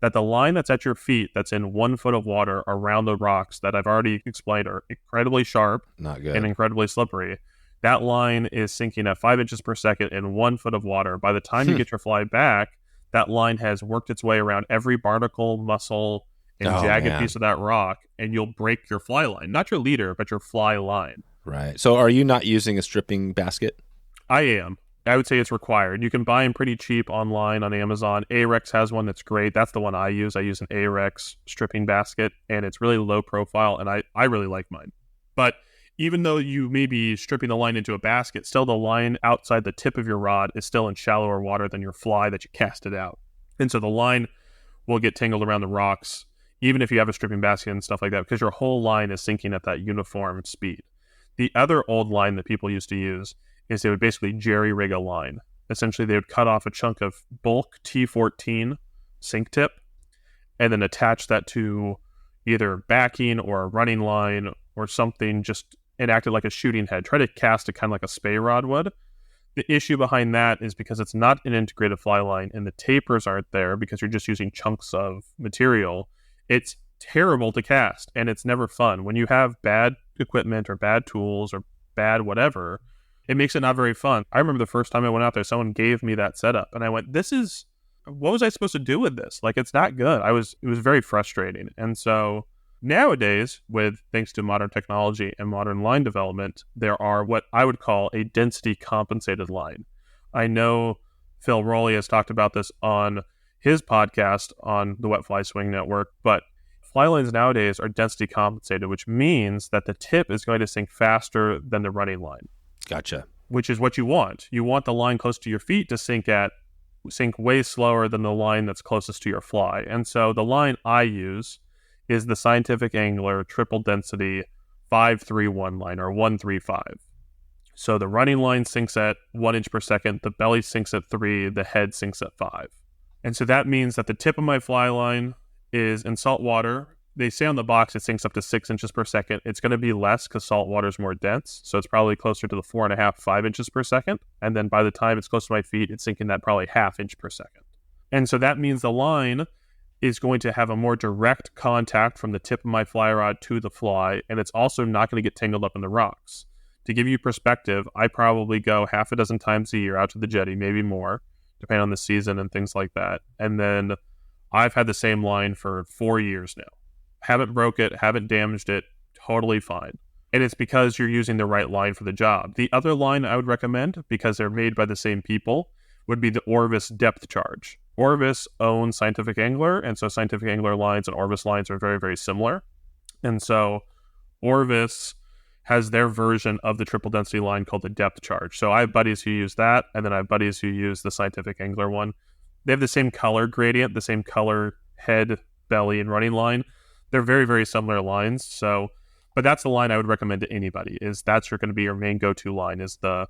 that the line that's at your feet that's in 1 foot of water around the rocks that I've already explained are incredibly sharp Not good. and incredibly slippery. That line is sinking at 5 inches per second in 1 foot of water. By the time you get your fly back, that line has worked its way around every barnacle, mussel, and jagged piece of that rock, and you'll break your fly line. Not your leader, but your fly line. Right. So are you not using a stripping basket? I am. I would say it's required. You can buy them pretty cheap online on Amazon. Arex has one that's great. That's the one I use. I use an Arex stripping basket, and it's really low profile, and I really like mine. But even though you may be stripping the line into a basket, still the line outside the tip of your rod is still in shallower water than your fly that you casted out. And so the line will get tangled around the rocks, even if you have a stripping basket and stuff like that, because your whole line is sinking at that uniform speed. The other old line that people used to use is they would basically jerry-rig a line. Essentially, they would cut off a chunk of bulk T14 sink tip and then attach that to either backing or a running line or something, just and acted like a shooting head. Try to cast it kind of like a spey rod would. The issue behind that is because it's not an integrated fly line and the tapers aren't there because you're just using chunks of material. It's terrible to cast and it's never fun. When you have bad equipment or bad tools or bad whatever, it makes it not very fun. I remember the first time I went out there, someone gave me that setup and I went, what was I supposed to do with this? Like, it's not good. It was very frustrating. And so nowadays, thanks to modern technology and modern line development, there are what I would call a density compensated line. I know Phil Rowley has talked about this on his podcast on the Wet Fly Swing Network, but fly lines nowadays are density compensated, which means that the tip is going to sink faster than the running line. Gotcha. Which is what you want. You want the line close to your feet to sink way slower than the line that's closest to your fly. And so the line I use is the Scientific Angler triple density 531 line, or 135. So the running line sinks at 1 inch per second, the belly sinks at 3, the head sinks at 5. And so that means that the tip of my fly line is in salt water. They say on the box it sinks up to 6 inches per second. It's going to be less because salt water is more dense. So it's probably closer to the 4.5, 5 inches per second. And then by the time it's close to my feet, it's sinking that probably 1/2 inch per second. And so that means the line is going to have a more direct contact from the tip of my fly rod to the fly. And it's also not going to get tangled up in the rocks. To give you perspective, I probably go 6 times a year out to the jetty, maybe more, depending on the season and things like that. And then I've had the same line for 4 years now. Haven't broke it, haven't damaged it, totally fine. And it's because you're using the right line for the job. The other line I would recommend, because they're made by the same people, would be the Orvis depth charge. Orvis owns Scientific Angler, and so Scientific Angler lines and Orvis lines are very, very similar. And so Orvis has their version of the triple density line called the depth charge. So I have buddies who use that, and then I have buddies who use the Scientific Angler one. They have the same color gradient, the same color head, belly, and running line. They're very, very similar lines. So, but that's the line I would recommend to anybody. Is that's going to be your main go-to line? Is the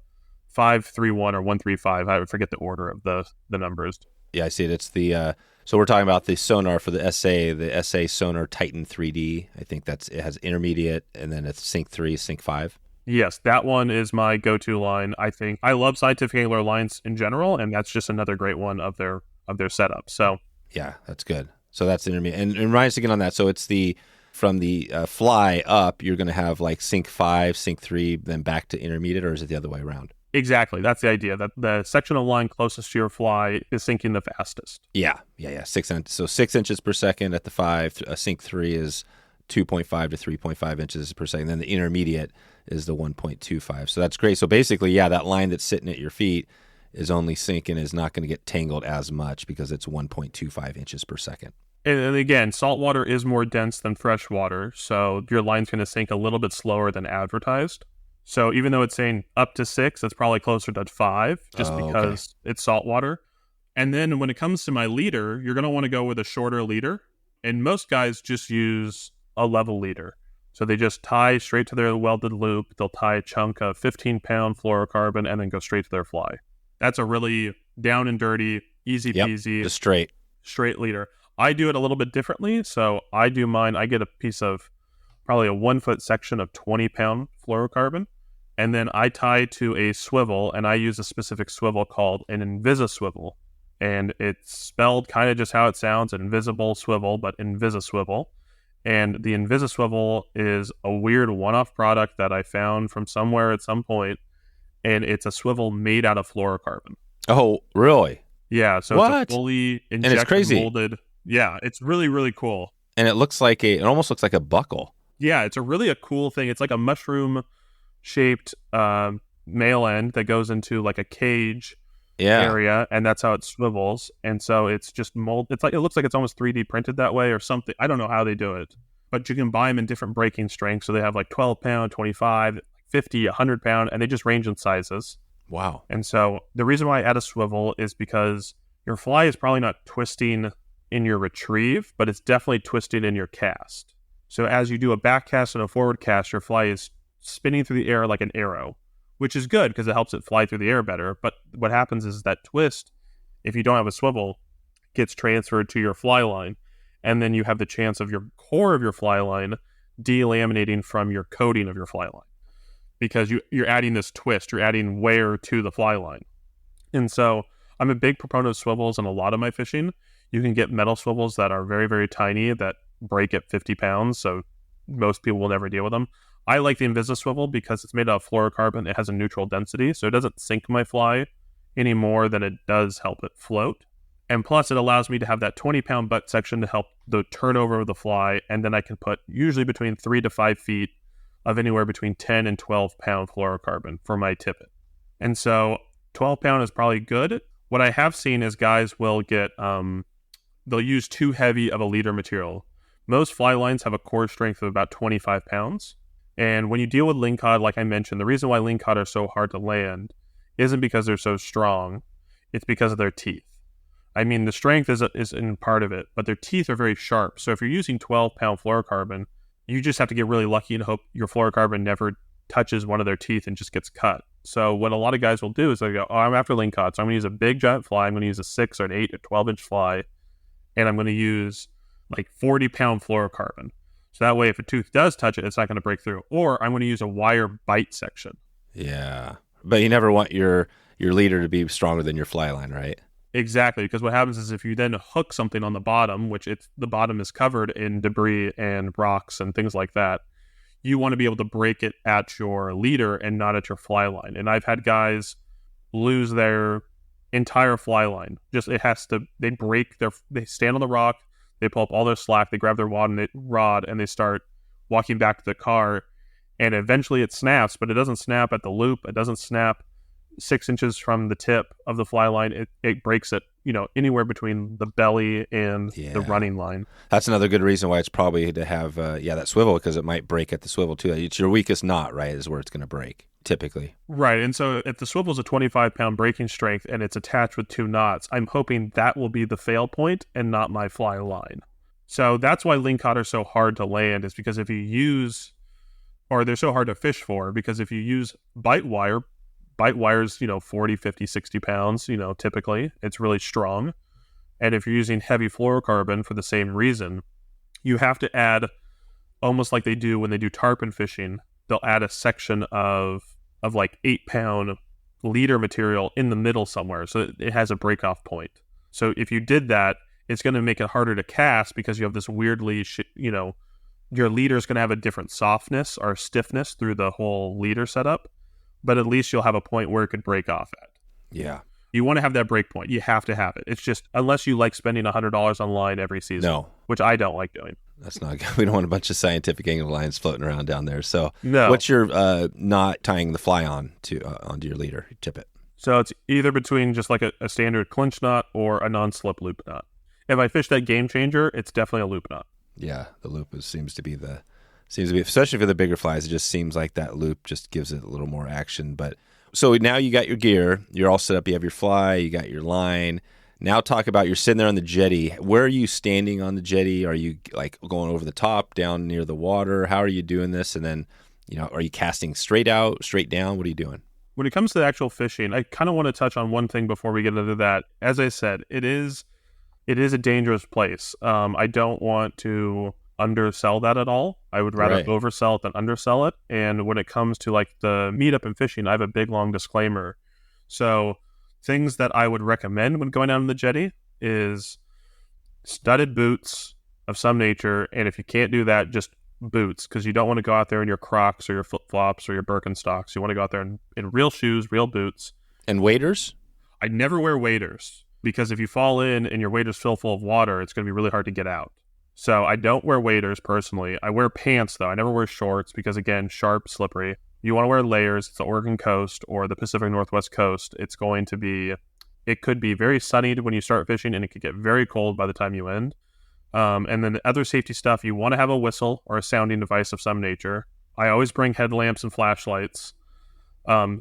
531 or 135? I forget the order of the numbers. Yeah, I see it. It's the so we're talking about the sonar for the SA Sonar Titan 3D. I think it has intermediate, and then it's Sync 3, Sync 5. Yes, that one is my go-to line. I think I love scientific angler lines in general, and that's just another great one of their setup. So yeah, that's good. So that's intermediate. And remind us again on that. So it's from the fly up, you're going to have like Sync 5, Sync 3, then back to intermediate, or is it the other way around? Exactly. That's the idea, that the section of line closest to your fly is sinking the fastest. Yeah. 6 inches. So 6 inches per second at the 5. Sync 3 is 2.5 to 3.5 inches per second. Then the intermediate is the 1.25. So that's great. So basically, yeah, that line that's sitting at your feet is only sinking, is not going to get tangled as much because it's 1.25 inches per second. And again, saltwater is more dense than freshwater, so your line's going to sink a little bit slower than advertised. So even though it's saying up to 6, it's probably closer to 5, just because it's saltwater. And then when it comes to my leader, you're going to want to go with a shorter leader. And most guys just use a level leader. So they just tie straight to their welded loop. They'll tie a chunk of 15-pound fluorocarbon and then go straight to their fly. That's a really down and dirty, easy peasy, just straight leader. I do it a little bit differently. So I do mine. I get a piece of probably a 1-foot section of 20-pound fluorocarbon. And then I tie to a swivel, and I use a specific swivel called an InvisaSwivel. And it's spelled kind of just how it sounds, an invisible swivel, but InvisaSwivel. And the InvisaSwivel is a weird one-off product that I found from somewhere at some point, and it's a swivel made out of fluorocarbon. Oh, really? Yeah, so it's a fully injection molded. Yeah, it's really, really cool. And it almost looks like a buckle. Yeah, it's a cool thing. It's like a mushroom shaped male end that goes into like a cage area, and that's how it swivels. And so it's just mold. It looks like it's almost 3D printed that way or something. I don't know how they do it, but you can buy them in different breaking strengths. So they have like 12 pound, 25, 50, 100 pound, and they just range in sizes. Wow. And so the reason why I add a swivel is because your fly is probably not twisting in your retrieve, but it's definitely twisting in your cast. So as you do a back cast and a forward cast, your fly is spinning through the air like an arrow, which is good because it helps it fly through the air better. But what happens is that twist, if you don't have a swivel, gets transferred to your fly line, and then you have the chance of your core of your fly line delaminating from your coating of your fly line, because you're adding this twist, you're adding wear to the fly line. And so I'm a big proponent of swivels in a lot of my fishing. You can get metal swivels that are very, very tiny that break at 50 pounds, so most people will never deal with them. I like the InvisaSwivel because it's made out of fluorocarbon. It has a neutral density, so it doesn't sink my fly any more than it does help it float. And plus, it allows me to have that 20-pound butt section to help the turnover of the fly, and then I can put usually between 3 to 5 feet of anywhere between 10 and 12-pound fluorocarbon for my tippet. And so 12-pound is probably good. What I have seen is guys will get, they'll use too heavy of a leader material. Most fly lines have a core strength of about 25 pounds. And when you deal with Lingcod, like I mentioned, the reason why Lingcod are so hard to land isn't because they're so strong. It's because of their teeth. I mean, the strength is in part of it, but their teeth are very sharp. So if you're using 12-pound fluorocarbon, you just have to get really lucky and hope your fluorocarbon never touches one of their teeth and just gets cut. So what a lot of guys will do is they go, I'm after Lingcod, so I'm going to use a big giant fly. I'm going to use a 6 or an 8 or 12-inch fly, and I'm going to use like 40-pound fluorocarbon. So that way, if a tooth does touch it, it's not going to break through. Or I'm going to use a wire bite section. Yeah. But you never want your leader to be stronger than your fly line, right? Exactly. Because what happens is if you then hook something on the bottom, which the bottom is covered in debris and rocks and things like that, you want to be able to break it at your leader and not at your fly line. And I've had guys lose their entire fly line. They stand on the rock, they pull up all their slack, they grab their rod, and they start walking back to the car. And eventually it snaps, but it doesn't snap at the loop. It doesn't snap 6 inches from the tip of the fly line. It breaks it, anywhere between the belly and the running line. That's another good reason why it's probably to have, that swivel, because it might break at the swivel too. It's your weakest knot, right, is where it's going to break. typically. Right. And so if the swivel's a 25-pound breaking strength and it's attached with 2 knots, I'm hoping that will be the fail point and not my fly line. So that's why Lingcod are so hard to land, is because if you use, or they're so hard to fish for, because if you use bite wire's, 40, 50, 60 pounds, typically. It's really strong. And if you're using heavy fluorocarbon for the same reason, you have to add, almost like they do when they do tarpon fishing, they'll add a section of like 8-pound leader material in the middle somewhere, so it has a break-off point. So if you did that, it's going to make it harder to cast because you have this weirdly, your leader is going to have a different softness or stiffness through the whole leader setup, but at least you'll have a point where it could break off at. Yeah. You want to have that break point. You have to have it. It's just, unless you like spending $100 on line every season, No. which I don't like doing. That's not good. We don't want a bunch of scientific angle lines floating around down there. So No. what's your knot tying the fly on to onto your leader, your tippet? So it's either between just like a standard clinch knot or a non-slip loop knot. If I fish that Gamechanger, it's definitely a loop knot. Yeah, the loop seems to be especially for the bigger flies. It just seems like that loop just gives it a little more action. But so now you got your gear, you're all set up. You have your fly, you got your line. Now talk about, you're sitting there on the jetty. Where are you standing on the jetty? Are you like going over the top, down near the water? How are you doing this? And then, are you casting straight out, straight down? What are you doing? When it comes to the actual fishing, I kind of want to touch on one thing before we get into that. As I said, it is a dangerous place. I don't want to undersell that at all. I would rather oversell it than undersell it. And when it comes to like the meetup and fishing, I have a big long disclaimer. So things that I would recommend when going down to the jetty is studded boots of some nature. And if you can't do that, just boots, because you don't want to go out there in your Crocs or your flip-flops or your Birkenstocks. You want to go out there in real shoes, real boots. And waders? I never wear waders, because if you fall in and your waders fill full of water, it's going to be really hard to get out. So I don't wear waders personally. I wear pants, though. I never wear shorts because, again, sharp, slippery. You want to wear layers. It's the Oregon coast or the Pacific Northwest coast. It could be very sunny when you start fishing, and it could get very cold by the time you end. And then the other safety stuff, you want to have a whistle or a sounding device of some nature. I always bring headlamps and flashlights.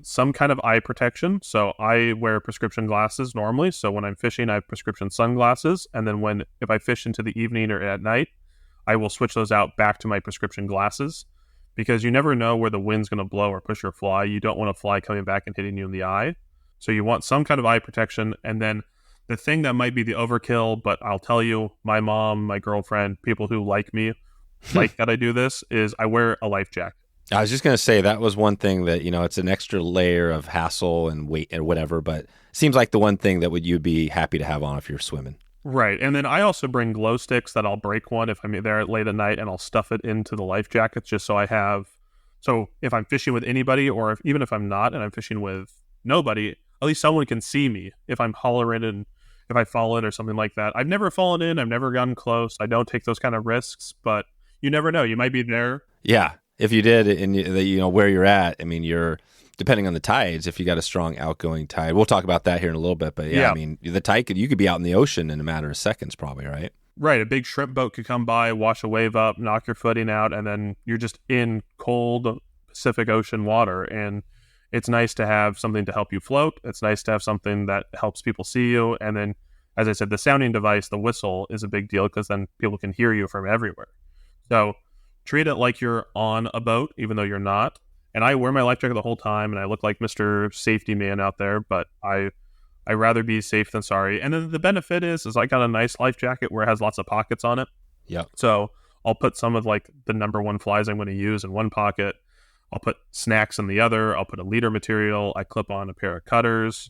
Some kind of eye protection. So I wear prescription glasses normally. So when I'm fishing, I have prescription sunglasses. And then if I fish into the evening or at night, I will switch those out back to my prescription glasses, because you never know where the wind's going to blow or push your fly. You don't want a fly coming back and hitting you in the eye. So you want some kind of eye protection. And then the thing that might be the overkill, but I'll tell you, my mom, my girlfriend, people who like me, like that I do this, is I wear a life jacket. I was just going to say that was one thing that, it's an extra layer of hassle and weight and whatever, but it seems like the one thing that you'd be happy to have on if you're swimming. Right. And then I also bring glow sticks that I'll break one if I'm there late at night, and I'll stuff it into the life jackets just so if I'm fishing with anybody, or even if I'm not and I'm fishing with nobody, at least someone can see me if I'm hollering and if I fall in or something like that. I've never fallen in. I've never gotten close. I don't take those kind of risks, but you never know. You might be there. Yeah. If you did, and where you're at, you're depending on the tides. If you got a strong outgoing tide, we'll talk about that here in a little bit. But yeah. The tide you could be out in the ocean in a matter of seconds, probably, right? Right. A big shrimp boat could come by, wash a wave up, knock your footing out, and then you're just in cold Pacific Ocean water. And it's nice to have something to help you float. It's nice to have something that helps people see you. And then, as I said, the sounding device, the whistle, is a big deal, because then people can hear you from everywhere. So treat it like you're on a boat, even though you're not. And I wear my life jacket the whole time, and I look like Mr. Safety Man out there, but I rather be safe than sorry. And then the benefit is I got a nice life jacket where it has lots of pockets on it. Yeah. So I'll put some of like the number one flies I'm going to use in one pocket. I'll put snacks in the other. I'll put a leader material. I clip on a pair of cutters,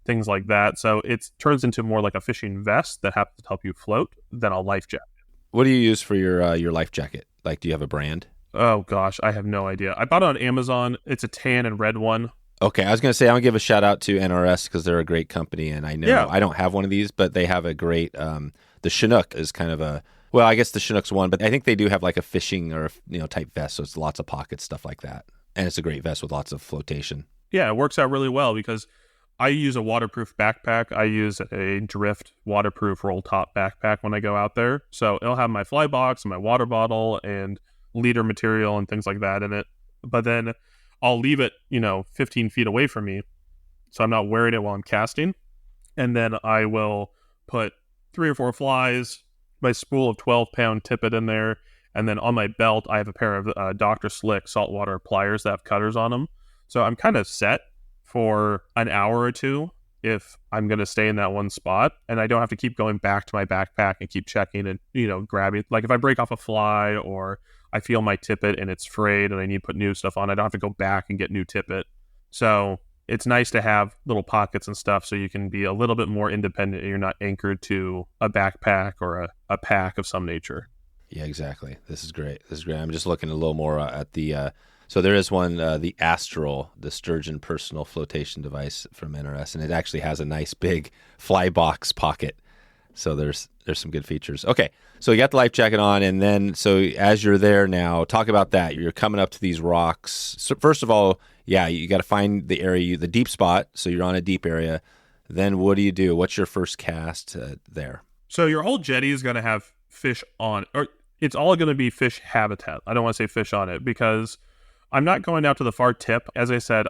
things like that. So it turns into more like a fishing vest that happens to help you float than a life jacket. What do you use for your life jacket? Like, do you have a brand? Oh, gosh, I have no idea. I bought it on Amazon. It's a tan and red one. Okay, I was going to say, I'm going to give a shout out to NRS because they're a great company, and I know I don't have one of these, but they have a great, the Chinook is kind of I guess the Chinook's one, but I think they do have like a fishing or, type vest, so it's lots of pockets, stuff like that. And it's a great vest with lots of flotation. Yeah, it works out really well because I use a waterproof backpack. I use a Drift waterproof roll top backpack when I go out there. So it'll have my fly box and my water bottle and leader material and things like that in it. But then I'll leave it, 15 feet away from me, so I'm not wearing it while I'm casting. And then I will put 3 or 4 flies, my spool of 12-pound tippet in there, and then on my belt, I have a pair of Dr. Slick saltwater pliers that have cutters on them. So I'm kind of set for an hour or two if I'm going to stay in that one spot, and I don't have to keep going back to my backpack and keep checking and, grabbing. Like if I break off a fly or I feel my tippet and it's frayed and I need to put new stuff on, I don't have to go back and get new tippet. So it's nice to have little pockets and stuff so you can be a little bit more independent and you're not anchored to a backpack or a pack of some nature. Yeah, exactly. This is great. I'm just looking a little more at the, so there is one, the Astral, the sturgeon personal flotation device from NRS, and it actually has a nice big fly box pocket. So there's some good features. Okay, so you got the life jacket on, and then so as you're there now, talk about that. You're coming up to these rocks. So first of all, yeah, you got to find the area, the deep spot. So you're on a deep area. Then what do you do? What's your first cast there? So your whole jetty is going to have fish on, or it's all going to be fish habitat. I don't want to say fish on it because I'm not going out to the far tip. As I said,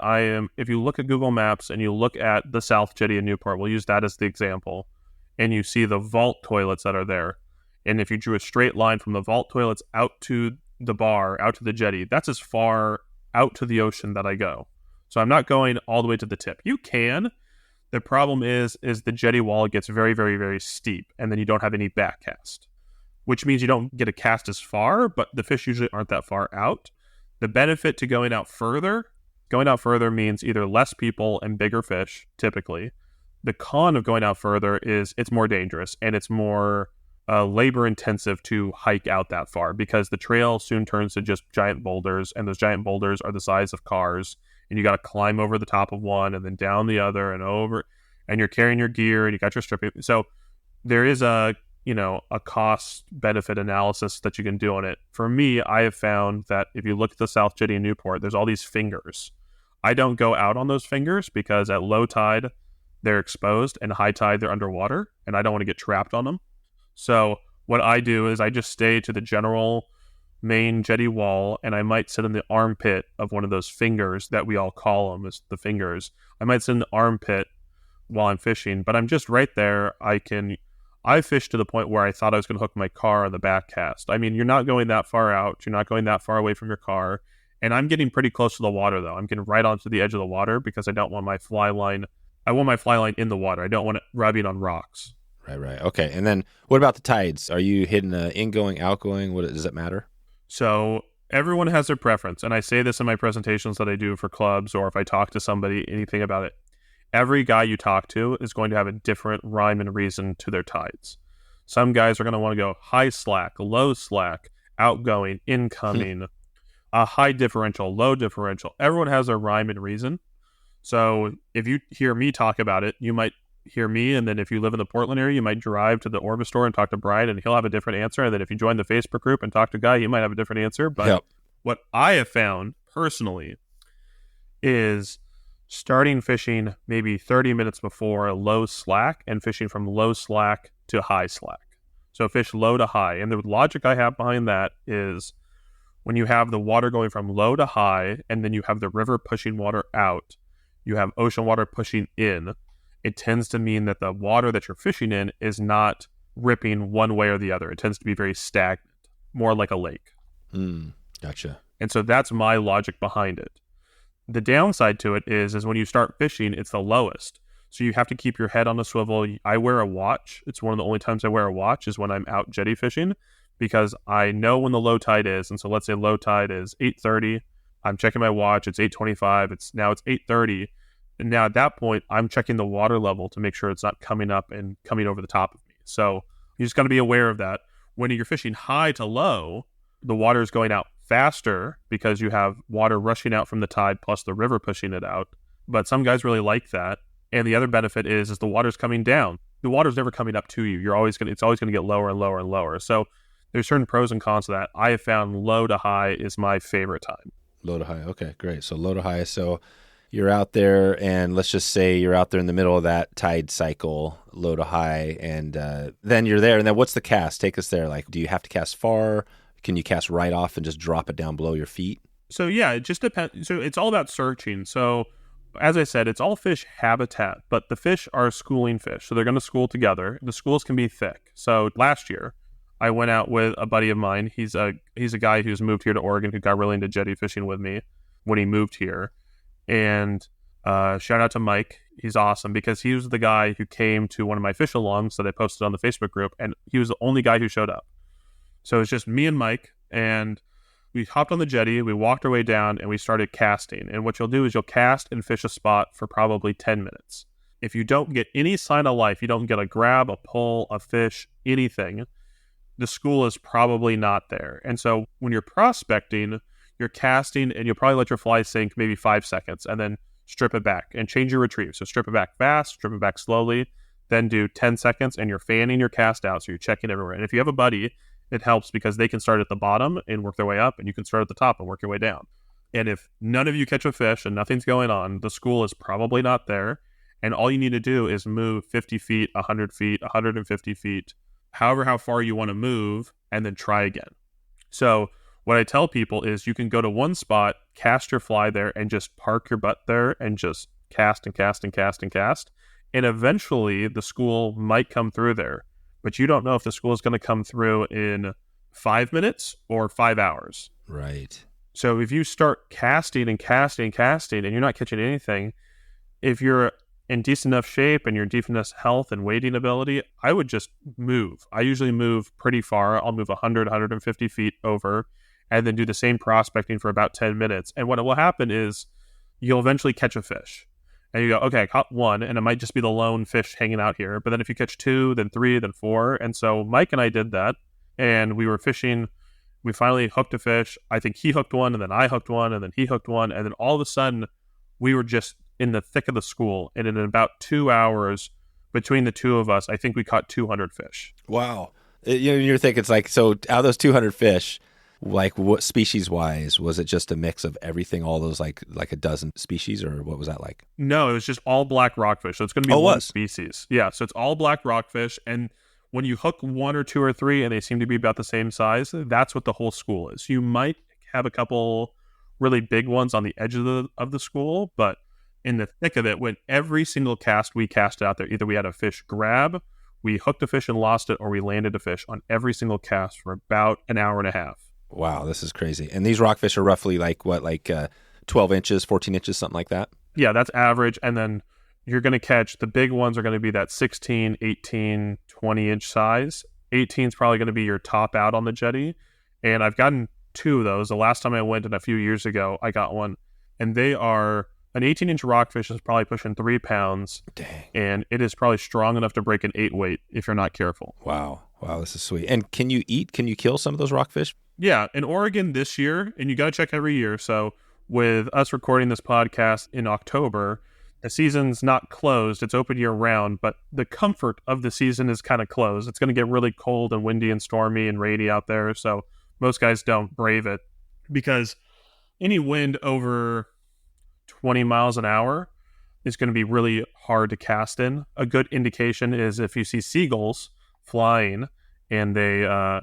if you look at Google Maps and you look at the South Jetty in Newport, we'll use that as the example, and you see the vault toilets that are there. And if you drew a straight line from the vault toilets out to the bar, out to the jetty, that's as far out to the ocean that I go. So I'm not going all the way to the tip. You can. The problem is the jetty wall gets very, very, very steep, and then you don't have any back cast, which means you don't get a cast as far, but the fish usually aren't that far out. The benefit to going out further means either less people and bigger fish, typically. The con of going out further is it's more dangerous, and it's more labor-intensive to hike out that far because the trail soon turns to just giant boulders, and those giant boulders are the size of cars, and you got to climb over the top of one and then down the other and over, and you're carrying your gear and you got your stripping. So there is a cost-benefit analysis that you can do on it. For me, I have found that if you look at the South Jetty in Newport, there's all these fingers. I don't go out on those fingers because at low tide, they're exposed, and high tide, they're underwater, and I don't want to get trapped on them. So what I do is I just stay to the general main jetty wall, and I might sit in the armpit of one of those fingers that we all call them as the fingers. I might sit in the armpit while I'm fishing, but I'm just right there. I fished to the point where I thought I was going to hook my car on the back cast. I mean, you're not going that far out. You're not going that far away from your car. And I'm getting pretty close to the water, though. I'm getting right onto the edge of the water because I don't want my fly line. I want my fly line in the water. I don't want it rubbing on rocks. Right. Okay. And then what about the tides? Are you hitting ingoing, outgoing? Does it matter? So everyone has their preference. And I say this in my presentations that I do for clubs, or if I talk to somebody, anything about it. Every guy you talk to is going to have a different rhyme and reason to their tides. Some guys are going to want to go high slack, low slack, outgoing, incoming, a high differential, low differential. Everyone has their rhyme and reason. So if you hear me talk about it, you might hear me, and then if you live in the Portland area, you might drive to the Orba store and talk to Brian, and he'll have a different answer. And then if you join the Facebook group and talk to Guy, he might have a different answer. But What I have found personally is starting fishing maybe 30 minutes before a low slack and fishing from low slack to high slack. So fish low to high. And the logic I have behind that is when you have the water going from low to high and then you have the river pushing water out, you have ocean water pushing in, it tends to mean that the water that you're fishing in is not ripping one way or the other. It tends to be very stagnant, more like a lake. Gotcha. And so that's my logic behind it. The downside to it is when you start fishing, it's the lowest. So you have to keep your head on a swivel. I wear a watch. It's one of the only times I wear a watch is when I'm out jetty fishing because I know when the low tide is. And so let's say low tide is 8:30. I'm checking my watch. It's 8:25. It's 8:30. And now at that point, I'm checking the water level to make sure it's not coming up and coming over the top of me. So you just got to be aware of that. When you're fishing high to low, the water is going out faster because you have water rushing out from the tide plus the river pushing it out. But some guys really like that. And the other benefit is the water's coming down. The water's never coming up to you. It's always going to get lower and lower and lower. So there's certain pros and cons to that. I have found low to high is my favorite time. Low to high. Okay, great. So low to high. So you're out there, and let's just say you're out there in the middle of that tide cycle, low to high, and then you're there. And then what's the cast? Take us there. Like, do you have to cast far? Can you cast right off and just drop it down below your feet? So yeah, it just depends. So it's all about searching. So as I said, it's all fish habitat, but the fish are schooling fish. So they're going to school together. The schools can be thick. So last year, I went out with a buddy of mine. He's a guy who's moved here to Oregon who got really into jetty fishing with me when he moved here. And shout out to Mike. He's awesome because he was the guy who came to one of my fish alongs that I posted on the Facebook group, and he was the only guy who showed up. So it's just me and Mike, and we hopped on the jetty, we walked our way down, and we started casting. And what you'll do is you'll cast and fish a spot for probably 10 minutes. If you don't get any sign of life, you don't get a grab, a pull, a fish, anything, the school is probably not there. And so when you're prospecting, you're casting, and you'll probably let your fly sink maybe 5 seconds, and then strip it back and change your retrieve. So strip it back fast, strip it back slowly, then do 10 seconds, and you're fanning your cast out, so you're checking everywhere. And if you have a buddy, it helps because they can start at the bottom and work their way up, and you can start at the top and work your way down. And if none of you catch a fish and nothing's going on, the school is probably not there, and all you need to do is move 50 feet, 100 feet, 150 feet, however how far you want to move, and then try again. So what I tell people is you can go to one spot, cast your fly there, and just park your butt there and just cast and cast and cast and cast. And eventually the school might come through there, but you don't know if the school is going to come through in 5 minutes or 5 hours. Right. So if you start casting and casting and casting and you're not catching anything, if you're in decent enough shape and you're in decent enough health and wading ability, I would just move. I usually move pretty far. I'll move 100, 150 feet over, and then do the same prospecting for about 10 minutes. And what will happen is you'll eventually catch a fish. And you go, okay, I caught one, and it might just be the lone fish hanging out here. But then if you catch 2, then 3, then 4. And so Mike and I did that, and we were fishing. We finally hooked a fish. I think he hooked one, and then I hooked one, and then he hooked one. And then all of a sudden, we were just in the thick of the school. And in about 2 hours, between the two of us, I think we caught 200 fish. Wow. You're thinking it's like, so out of those 200 fish, like what species wise, was it just a mix of everything, all those like a dozen species, or what was that like? No, it was just all black rockfish. So it's going to be one species. Yeah, so it's all black rockfish. And when you hook 1 or 2 or 3 and they seem to be about the same size, that's what the whole school is. You might have a couple really big ones on the edge of the school, but in the thick of it, when every single cast we cast out there, either we had a fish grab, we hooked a fish and lost it, or we landed a fish on every single cast for about an hour and a half. Wow, this is crazy. And these rockfish are roughly like what, 12 inches, 14 inches, something like that? Yeah, that's average. And then you're going to catch, the big ones are going to be that 16, 18, 20-inch size. 18 is probably going to be your top out on the jetty. And I've gotten 2 of those. The last time I went, and a few years ago, I got one. And they are, an 18-inch rockfish is probably pushing 3 pounds. Dang. And it is probably strong enough to break an 8 weight if you're not careful. Wow, this is sweet. And can you kill some of those rockfish? Yeah, in Oregon this year, and you got to check every year. So with us recording this podcast in October, the season's not closed. It's open year round, but the comfort of the season is kind of closed. It's going to get really cold and windy and stormy and rainy out there. So most guys don't brave it because any wind over 20 miles an hour is going to be really hard to cast in. A good indication is if you see seagulls flying and they are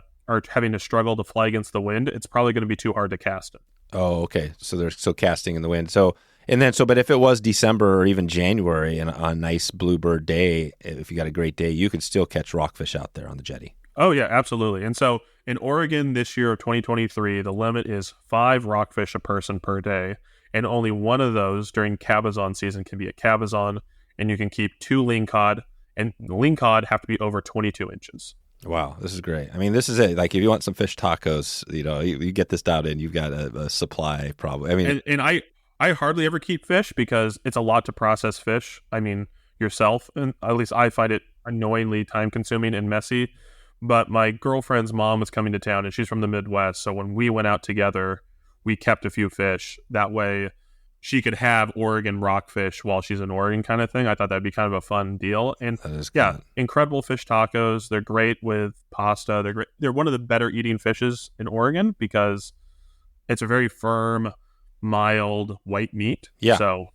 having to struggle to fly against the wind, it's probably going to be too hard to cast it. Oh, okay. So they're still casting in the wind. But if it was December or even January and on a nice bluebird day, if you got a great day, you could still catch rockfish out there on the jetty. Oh, yeah, absolutely. And so in Oregon this year of 2023, the limit is 5 rockfish a person per day. And only one of those during cabezon season can be a cabezon. And you can keep 2 lingcod. And the lingcod have to be over 22 inches. Wow, this is great. I mean, this is it. Like, if you want some fish tacos, you get this dialed in, you've got a supply probably. I mean, and I hardly ever keep fish because it's a lot to process fish. I mean, yourself, and at least I find it annoyingly time-consuming and messy. But my girlfriend's mom was coming to town, and she's from the Midwest. So when we went out together, we kept a few fish. That way she could have Oregon rockfish while she's in Oregon kind of thing. I thought that'd be kind of a fun deal. And yeah, incredible fish tacos. They're great with pasta. They're great. They're one of the better eating fishes in Oregon because it's a very firm, mild white meat. Yeah. So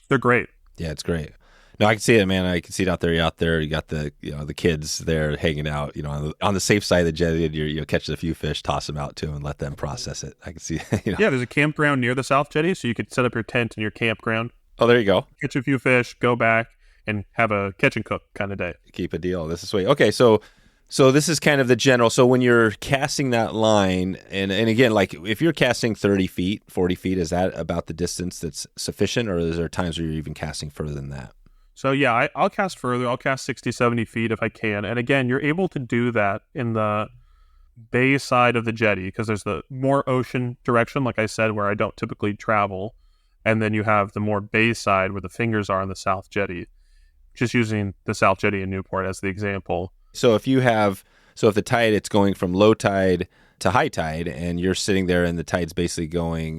they're great. Yeah, it's great. No, I can see it, man. I can see it out there. You're out there. You got the the kids there hanging out. On the safe side of the jetty, and you're catching a few fish, toss them out to them, and let them process it. I can see. Yeah, there's a campground near the South Jetty, so you could set up your tent in your campground. Oh, there you go. Catch a few fish, go back, and have a catch and cook kind of day. Keep a deal. This is sweet. Okay, so this is kind of the general. So when you're casting that line, and again, like if you're casting 30 feet, 40 feet, is that about the distance that's sufficient, or is there times where you're even casting further than that? So yeah, I'll cast further. I'll cast 60, 70 feet if I can. And again, you're able to do that in the bay side of the jetty because there's the more ocean direction, like I said, where I don't typically travel. And then you have the more bay side where the fingers are on the South Jetty. Just using the South Jetty in Newport as the example. So if the tide, it's going from low tide to high tide, and you're sitting there and the tide's basically going,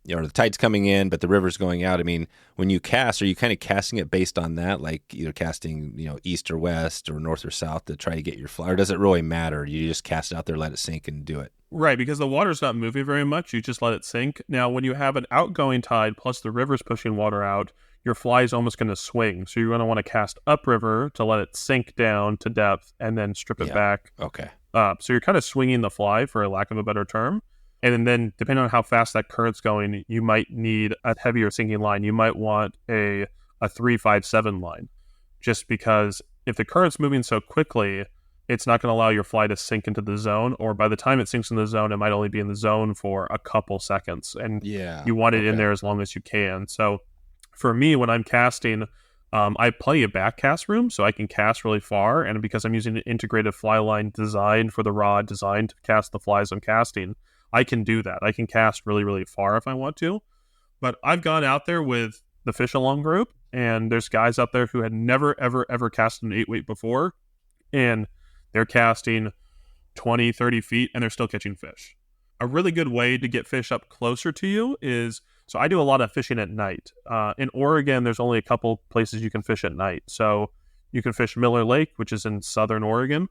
the tide's coming in, but the river's going out. I mean, when you cast, are you kind of casting it based on that, like either casting, east or west or north or south to try to get your fly, or does it really matter? You just cast it out there, let it sink and do it? Right, because the water's not moving very much. You just let it sink. Now, when you have an outgoing tide plus the river's pushing water out, your fly is almost going to swing. So you're going to want to cast upriver to let it sink down to depth and then strip it back. Okay. So you're kind of swinging the fly, for a lack of a better term. And then depending on how fast that current's going, you might need a heavier sinking line. You might want a 3-5-7 line, just because if the current's moving so quickly, it's not going to allow your fly to sink into the zone, or by the time it sinks in the zone, it might only be in the zone for a couple seconds. And you want it in there as long as you can. So for me, when I'm casting, I have plenty of back cast room, so I can cast really far. And because I'm using an integrated fly line designed for the rod, designed to cast the flies I'm casting, I can do that. I can cast really, really far if I want to. But I've gone out there with the Fish Along group, and there's guys out there who had never, ever, ever cast an 8-weight before, and they're casting 20, 30 feet, and they're still catching fish. A really good way to get fish up closer to you is, so I do a lot of fishing at night. In Oregon, there's only a couple places you can fish at night. So you can fish Miller Lake, which is in southern Oregon.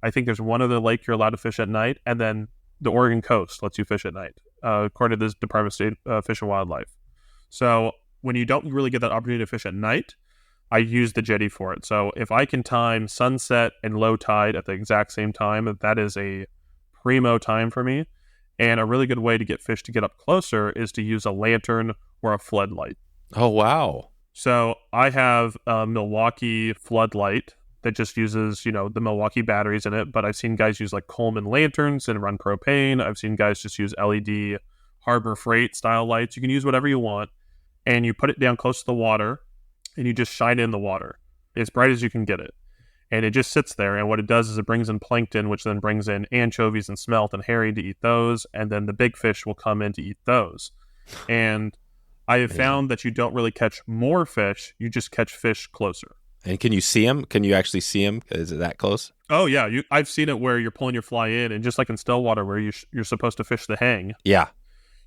I think there's one other lake you're allowed to fish at night, and then the Oregon coast lets you fish at night, according to the Department of State Fish and Wildlife. So when you don't really get that opportunity to fish at night, I use the jetty for it. So if I can time sunset and low tide at the exact same time, that is a primo time for me. And a really good way to get fish to get up closer is to use a lantern or a floodlight. Oh, wow. So I have a Milwaukee Flood Light that just uses, the Milwaukee batteries in it. But I've seen guys use like Coleman lanterns and run propane. I've seen guys just use LED Harbor Freight style lights. You can use whatever you want. And you put it down close to the water and you just shine it in the water as bright as you can get it. And it just sits there, and what it does is it brings in plankton, which then brings in anchovies and smelt and herring to eat those, and then the big fish will come in to eat those. And I have found that you don't really catch more fish, you just catch fish closer. And can you see them? Can you actually see them? Is it that close? Oh, yeah. I've seen it where you're pulling your fly in, and just like in Stillwater where you're supposed to fish the hang. Yeah.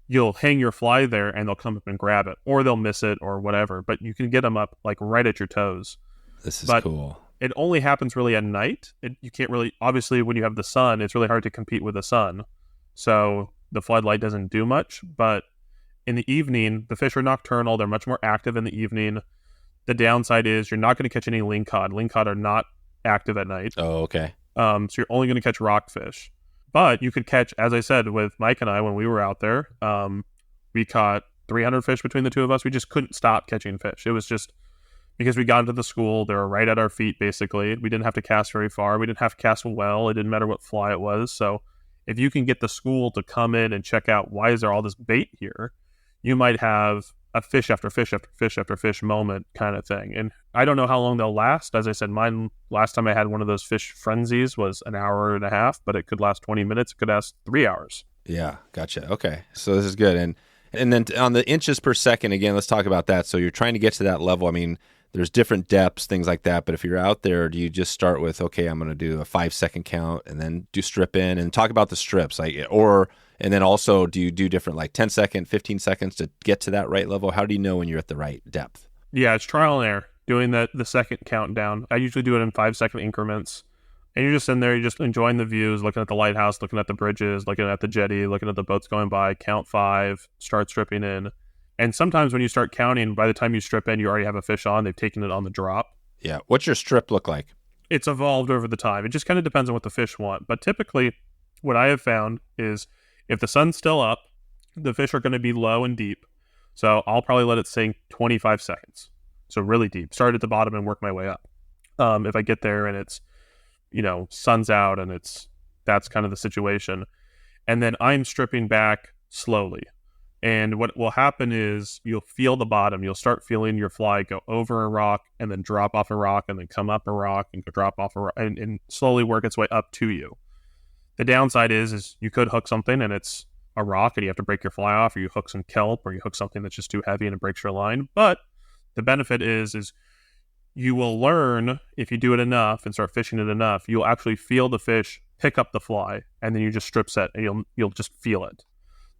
You'll hang your fly there, and they'll come up and grab it, or they'll miss it, or whatever. But you can get them up like right at your toes. This is cool. It only happens really at night. You can't really, obviously, when you have the sun, it's really hard to compete with the sun. So the floodlight doesn't do much. But in the evening, the fish are nocturnal. They're much more active in the evening. The downside is you're not going to catch any lingcod. Lingcod are not active at night. Oh, okay. So you're only going to catch rockfish. But you could catch, as I said, with Mike and I when we were out there, we caught 300 fish between the two of us. We just couldn't stop catching fish. It was just because we got into the school, they were right at our feet, basically. We didn't have to cast very far. We didn't have to cast well. It didn't matter what fly it was. So if you can get the school to come in and check out why is there all this bait here, you might have a fish after fish after fish after fish moment kind of thing. And I don't know how long they'll last. As I said, mine, last time I had one of those fish frenzies was an hour and a half, but it could last 20 minutes. It could last 3 hours. Yeah, gotcha. Okay, so this is good. And then on the inches per second, again, let's talk about that. So you're trying to get to that level. I mean, there's different depths, things like that. But if you're out there, do you just start with, okay, I'm going to do a 5-second count and then do strip in and talk about the strips, and then also do you do different like 10 second, 15 seconds to get to that right level? How do you know when you're at the right depth? Yeah, it's trial and error, doing the second countdown. I usually do it in 5-second increments. And you're just in there, you're just enjoying the views, looking at the lighthouse, looking at the bridges, looking at the jetty, looking at the boats going by, count 5, start stripping in. And sometimes when you start counting, by the time you strip in, you already have a fish on. They've taken it on the drop. Yeah. What's your strip look like? It's evolved over the time. It just kind of depends on what the fish want. But typically, what I have found is if the sun's still up, the fish are going to be low and deep. So I'll probably let it sink 25 seconds. So really deep. Start at the bottom and work my way up. If I get there and it's, sun's out and that's kind of the situation. And then I'm stripping back slowly. And what will happen is you'll feel the bottom. You'll start feeling your fly go over a rock and then drop off a rock and then come up a rock and go drop off a rock and slowly work its way up to you. The downside is you could hook something and it's a rock and you have to break your fly off, or you hook some kelp, or you hook something that's just too heavy and it breaks your line. But the benefit is you will learn, if you do it enough and start fishing it enough, you'll actually feel the fish pick up the fly, and then you just strip set and you'll just feel it.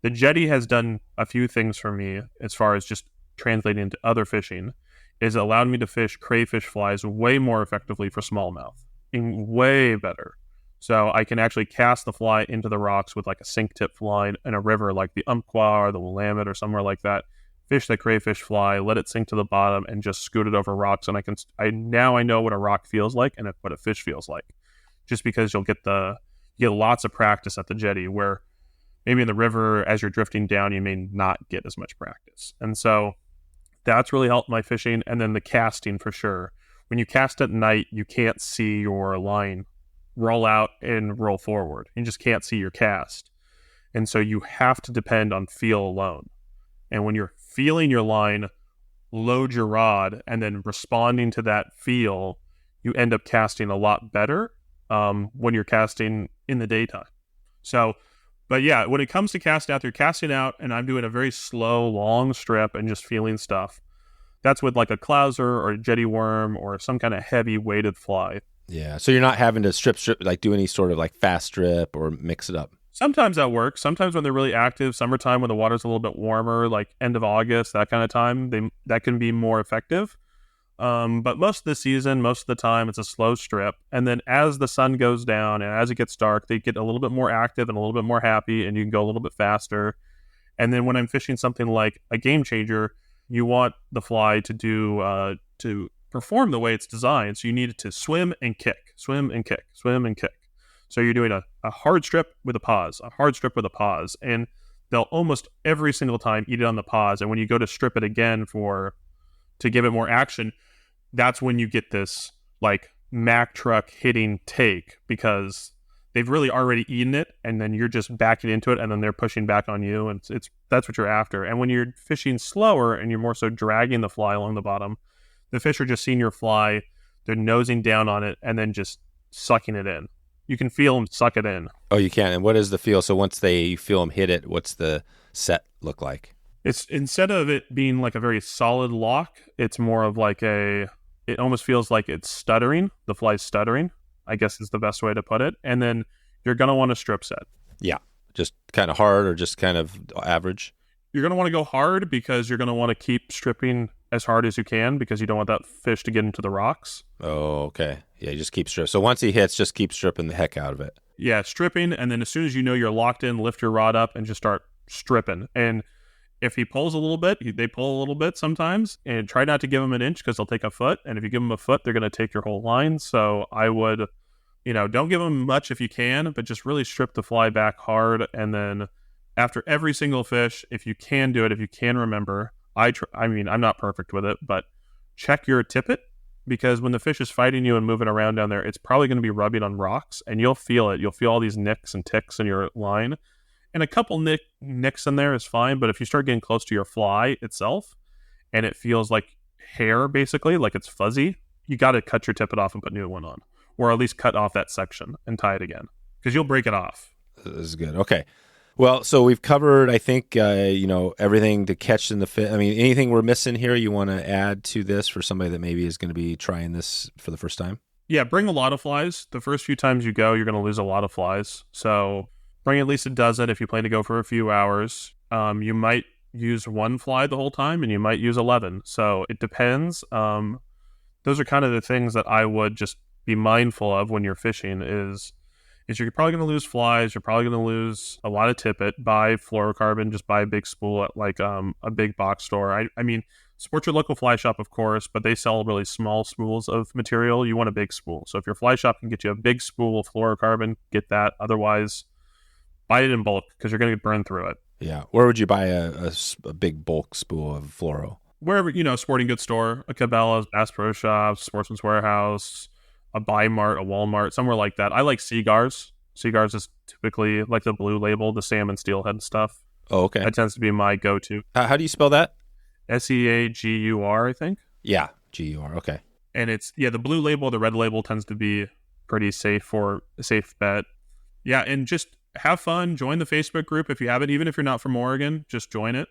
The Jetty has done a few things for me as far as just translating into other fishing. Is allowed me to fish crayfish flies way more effectively for smallmouth, way better. So I can actually cast the fly into the rocks with like a sink tip line in a river like the Umpqua or the Willamette or somewhere like that. Fish the crayfish fly, let it sink to the bottom, and just scoot it over rocks. And I know what a rock feels like and what a fish feels like, just because you get lots of practice at the Jetty, where maybe in the river as you're drifting down you may not get as much practice. And so that's really helped my fishing. And then the casting, for sure. When you cast at night, you can't see your line roll out and roll forward. You just can't see your cast. And so you have to depend on feel alone. And when you're feeling your line, load your rod, and then responding to that feel, you end up casting a lot better when you're casting in the daytime. So, but yeah, when it comes to casting out, you're casting out, and I'm doing a very slow, long strip and just feeling stuff. That's with like a Clouser or a Jetty Worm or some kind of heavy weighted fly. Yeah, so you're not having to strip, like do any sort of like fast strip or mix it up. Sometimes that works. Sometimes when they're really active, summertime when the water's a little bit warmer, like end of August, that kind of time, that can be more effective. But most of the season, most of the time, it's a slow strip. And then as the sun goes down and as it gets dark, they get a little bit more active and a little bit more happy, and you can go a little bit faster. And then when I'm fishing something like a Gamechanger, you want the fly to perform the way it's designed. So you need it to swim and kick, swim and kick, swim and kick. So you're doing a hard strip with a pause, a hard strip with a pause. And they'll almost every single time eat it on the pause. And when you go to strip it again to give it more action, that's when you get this like Mack truck hitting take, because they've really already eaten it, and then you're just backing into it, and then they're pushing back on you, and that's what you're after. And when you're fishing slower and you're more so dragging the fly along the bottom, the fish are just seeing your fly, they're nosing down on it, and then just sucking it in. You can feel them suck it in. Oh, you can. And what is the feel? So once you feel them hit it, what's the set look like? It's, instead of it being like a very solid lock, it's more of like it almost feels like it's stuttering. The fly's stuttering, I guess is the best way to put it. And then you're going to want to strip set. Yeah. Just kind of hard or just kind of average? You're going to want to go hard, because you're going to want to keep stripping as hard as you can, because you don't want that fish to get into the rocks. Oh, okay. Yeah, you just keep stripping. So once he hits, just keep stripping the heck out of it. Yeah, stripping, and then as soon as you know you're locked in, lift your rod up and just start stripping. And if he pulls a little bit, they pull a little bit sometimes, and try not to give him an inch, because they'll take a foot. And if you give them a foot, they're going to take your whole line. So I would, don't give them much if you can, but just really strip the fly back hard. And then after every single fish, if you can do it, if you can remember, I'm not perfect with it, but check your tippet, because when the fish is fighting you and moving around down there, it's probably going to be rubbing on rocks, and you'll feel it. You'll feel all these nicks and ticks in your line. And a couple nicks in there is fine, but if you start getting close to your fly itself and it feels like hair, basically, like it's fuzzy, you got to cut your tippet off and put a new one on, or at least cut off that section and tie it again, because you'll break it off. This is good. Okay. Well, so we've covered, I think, everything to catch in the fish. I mean, anything we're missing here you want to add to this for somebody that maybe is going to be trying this for the first time? Yeah, bring a lot of flies. The first few times you go, you're going to lose a lot of flies. So bring at least a dozen if you plan to go for a few hours. You might use one fly the whole time, and you might use 11. So it depends. Those are kind of the things that I would just be mindful of when you're fishing is, is you're probably going to lose flies. You're probably going to lose a lot of tippet. Buy fluorocarbon. Just buy a big spool at like a big box store. I mean, support your local fly shop, of course, but they sell really small spools of material. You want a big spool. So if your fly shop can get you a big spool of fluorocarbon, get that. Otherwise, buy it in bulk because you're going to get burned through it. Yeah. Where would you buy a big bulk spool of fluoro? Wherever, sporting goods store, a Cabela's, Bass Pro Shops, Sportsman's Warehouse, a Buy Mart, a Walmart, somewhere like that. I like Seaguars. Seaguars is typically like the blue label, the salmon steelhead stuff. Oh, okay. That tends to be my go-to. How do you spell that? Seagur, I think. Yeah, Gur. Okay. And it's, the blue label, the red label tends to be pretty safe for a safe bet. Yeah, and just have fun. Join the Facebook group if you haven't. Even if you're not from Oregon, just join it.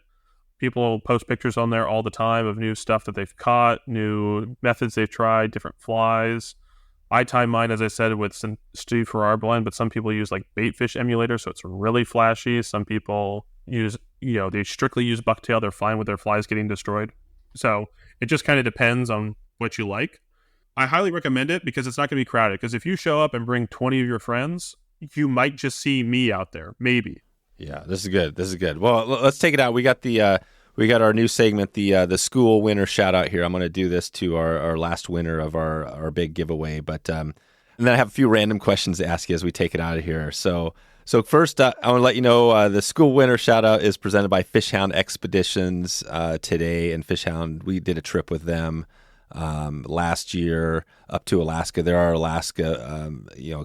People post pictures on there all the time of new stuff that they've caught, new methods they've tried, different flies. I time mine, as I said, with some Steve Farrar blend, but some people use like bait fish emulator, so it's really flashy. Some people use, they strictly use bucktail. They're fine with their flies getting destroyed. So it just kind of depends on what you like. I highly recommend it because it's not going to be crowded. Because if you show up and bring 20 of your friends, you might just see me out there, maybe. Yeah, this is good. Well, let's take it out. We got our new segment, the school winner shout out here. I'm going to do this to our last winner of our big giveaway, but and then I have a few random questions to ask you as we take it out of here. So first, I want to let you know the school winner shout out is presented by FishHound Expeditions today, and FishHound, we did a trip with them last year up to Alaska. They're our Alaska,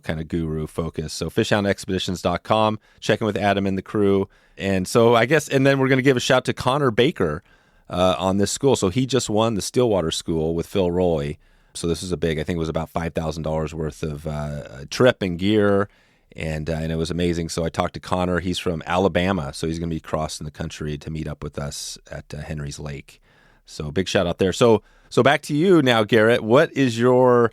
kind of guru focus. So fishhoundexpeditions.com, checking with Adam and the crew. And so I guess, and then we're going to give a shout to Connor Baker on this school. So he just won the Stillwater school with Phil Roy. So this is I think it was about $5,000 worth of trip and gear. And it was amazing. So I talked to Connor. He's from Alabama. So he's going to be crossing the country to meet up with us at Henry's Lake. So big shout out there. So back to you now, Garrett. What is your,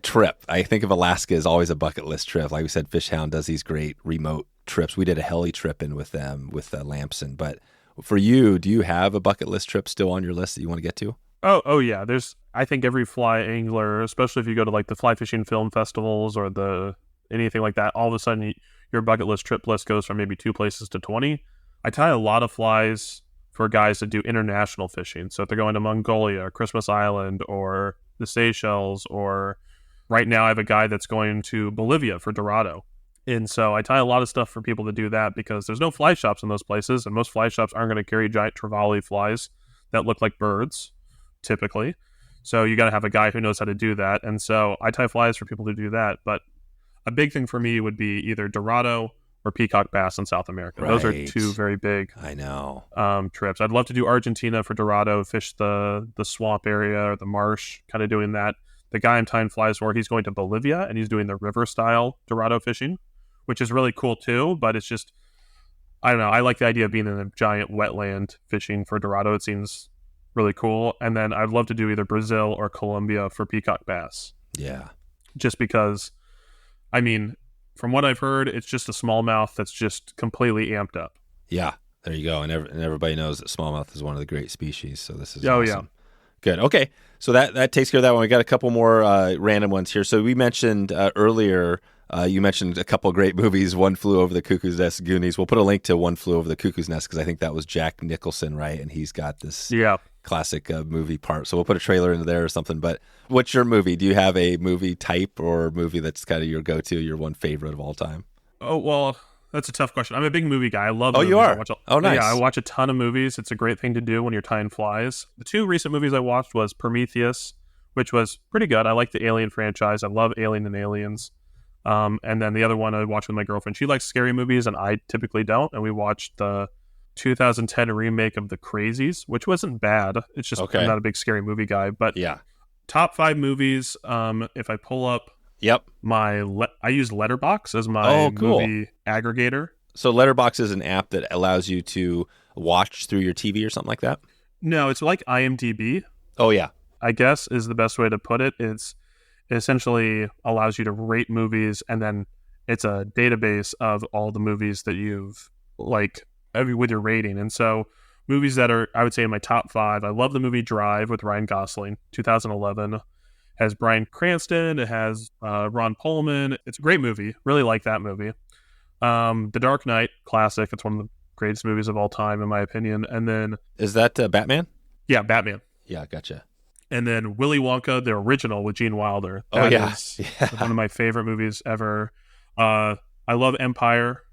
trip? I think of Alaska as always a bucket list trip. Like we said, FishHound does these great remote trips. We did a heli trip in with them with Lamson. But for you, do you have a bucket list trip still on your list that you want to get to? Oh yeah. I think every fly angler, especially if you go to like the fly fishing film festivals or anything like that, all of a sudden your bucket list trip list goes from maybe 2 places to 20. I tie a lot of flies for guys that do international fishing. So if they're going to Mongolia or Christmas Island or the Seychelles, or right now I have a guy that's going to Bolivia for Dorado. And so I tie a lot of stuff for people to do that because there's no fly shops in those places, and most fly shops aren't going to carry giant trevally flies that look like birds, typically. So you got to have a guy who knows how to do that. And so I tie flies for people to do that. But a big thing for me would be either Dorado or peacock bass in South America. Right. Those are 2 very big trips. I'd love to do Argentina for Dorado, fish the swamp area or the marsh, kind of doing that. The guy I'm tying flies for, he's going to Bolivia, and he's doing the river-style Dorado fishing, which is really cool too, but it's just, I don't know, I like the idea of being in a giant wetland fishing for Dorado. It seems really cool. And then I'd love to do either Brazil or Colombia for peacock bass. Yeah. Just because, from what I've heard, it's just a smallmouth that's just completely amped up. Yeah, there you go. And everybody knows that smallmouth is one of the great species. So this is awesome. Yeah. Good. Okay. So that takes care of that one. We got a couple more random ones here. So we mentioned earlier, you mentioned a couple of great movies, One Flew Over the Cuckoo's Nest, Goonies. We'll put a link to One Flew Over the Cuckoo's Nest because I think that was Jack Nicholson, right? And he's got this classic movie part. So we'll put a trailer into there or something. But what's your movie? Do you have a movie type or movie that's kind of your go-to, your one favorite of all time? Oh, well, that's a tough question. I'm a big movie guy. I love movies. You are? Nice. Yeah, I watch a ton of movies. It's a great thing to do when you're tying flies. The 2 recent movies I watched was Prometheus, which was pretty good. I like the Alien franchise. I love Alien and Aliens. And then the other one I watched with my girlfriend. She likes scary movies, and I typically don't. And we watched the 2010 remake of The Crazies, which wasn't bad. It's just I'm not a big scary movie guy. But yeah, top 5 movies. If I pull up, I use Letterbox as my movie aggregator. So Letterbox is an app that allows you to watch through your TV or something like that? No, it's like IMDb. Oh yeah, I guess is the best way to put it. It essentially allows you to rate movies, and then it's a database of all the movies that you've with your rating. And so movies that are, I would say, in my top 5, I love the movie Drive with Ryan Gosling, 2011. has Bryan Cranston. It has Ron Perlman. It's a great movie. Really like that movie. The Dark Knight, classic. It's one of the greatest movies of all time, in my opinion. And then... Is that Batman? Yeah, Batman. Yeah, gotcha. And then Willy Wonka, the original with Gene Wilder. That is one of my favorite movies ever. I love Empire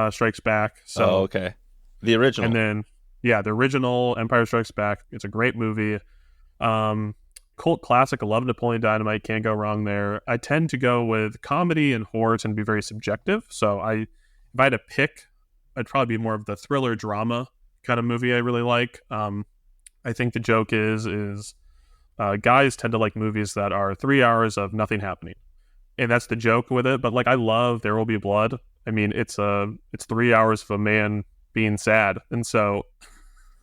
Strikes Back. So, okay. The original. And then, the original Empire Strikes Back. It's a great movie. Cult classic. I love Napoleon Dynamite. Can't go wrong there. I tend to go with comedy and horror and be very subjective. So if I had to pick, I'd probably be more of the thriller drama kind of movie I really like. I think the joke is guys tend to like movies that are 3 hours of nothing happening, and that's the joke with it. But like, I love There Will Be Blood. I mean, it's 3 hours of a man being sad, and so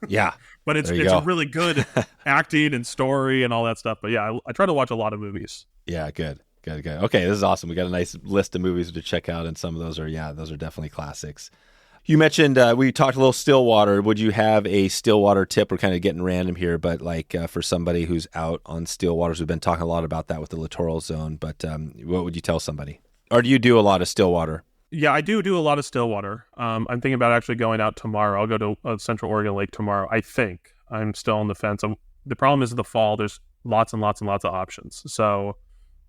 yeah. But it's a really good acting and story and all that stuff. But yeah, I try to watch a lot of movies. Yeah, good. Okay, this is awesome. We got a nice list of movies to check out, and some of those are definitely classics. You mentioned we talked a little Stillwater. Would you have a Stillwater tip? We're kind of getting random here, but like for somebody who's out on Stillwaters, we've been talking a lot about that with the littoral zone. But what would you tell somebody? Or do you do a lot of Stillwater? Yeah, I do a lot of Stillwater. I'm thinking about actually going out tomorrow. I'll go to Central Oregon Lake tomorrow. I think. I'm still on the fence. The problem is in the fall, there's lots and lots and lots of options. So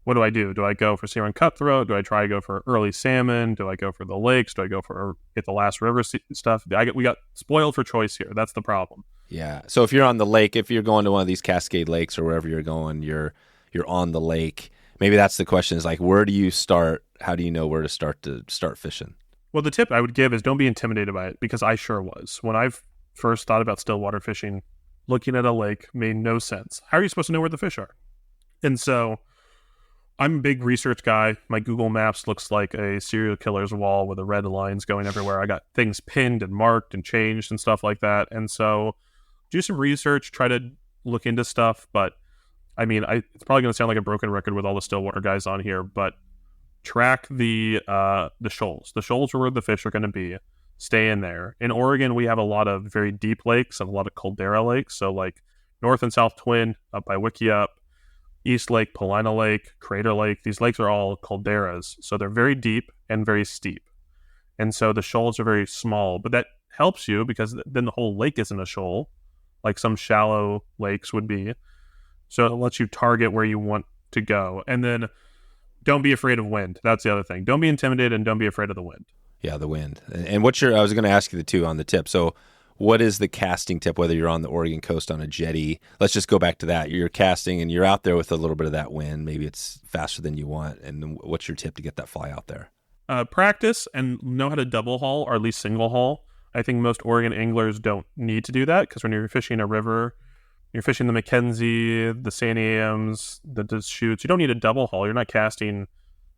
what do I do? Do I go for sea run cutthroat? Do I try to go for early salmon? Do I go for the lakes? Do I go for get the last river stuff? We got spoiled for choice here. That's the problem. Yeah. So if you're on the lake, if you're going to one of these Cascade Lakes or wherever you're going, you're on the lake. Maybe that's the question, is like, where do you start? How do you know where to start fishing? Well, the tip I would give is don't be intimidated by it, because I sure was. When I first thought about Stillwater fishing, looking at a lake made no sense. How are you supposed to know where the fish are? And so I'm a big research guy. My Google Maps looks like a serial killer's wall with the red lines going everywhere. I got things pinned and marked and changed and stuff like that. And so do some research, try to look into stuff. But I mean, it's probably going to sound like a broken record with all the Stillwater guys on here, but track the shoals. The shoals are where the fish are going to be. Stay in there. In Oregon, we have a lot of very deep lakes and a lot of caldera lakes. So like North and South Twin up by Wickiup, East Lake, Paulina Lake, Crater Lake. These lakes are all calderas. So they're very deep and very steep. And so the shoals are very small. But that helps you because then the whole lake isn't a shoal, like some shallow lakes would be. So it lets you target where you want to go. And then don't be afraid of wind. That's the other thing. Don't be intimidated and don't be afraid of the wind. Yeah, the wind. And what's I was going to ask you the two on the tip. So what is the casting tip, whether you're on the Oregon coast on a jetty? Let's just go back to that. You're casting and you're out there with a little bit of that wind. Maybe it's faster than you want. And what's your tip to get that fly out there? Practice and know how to double haul or at least single haul. I think most Oregon anglers don't need to do that because when you're fishing a river, you're fishing the Mackenzie, the San Ams, the Deschutes, you don't need a double haul. You're not casting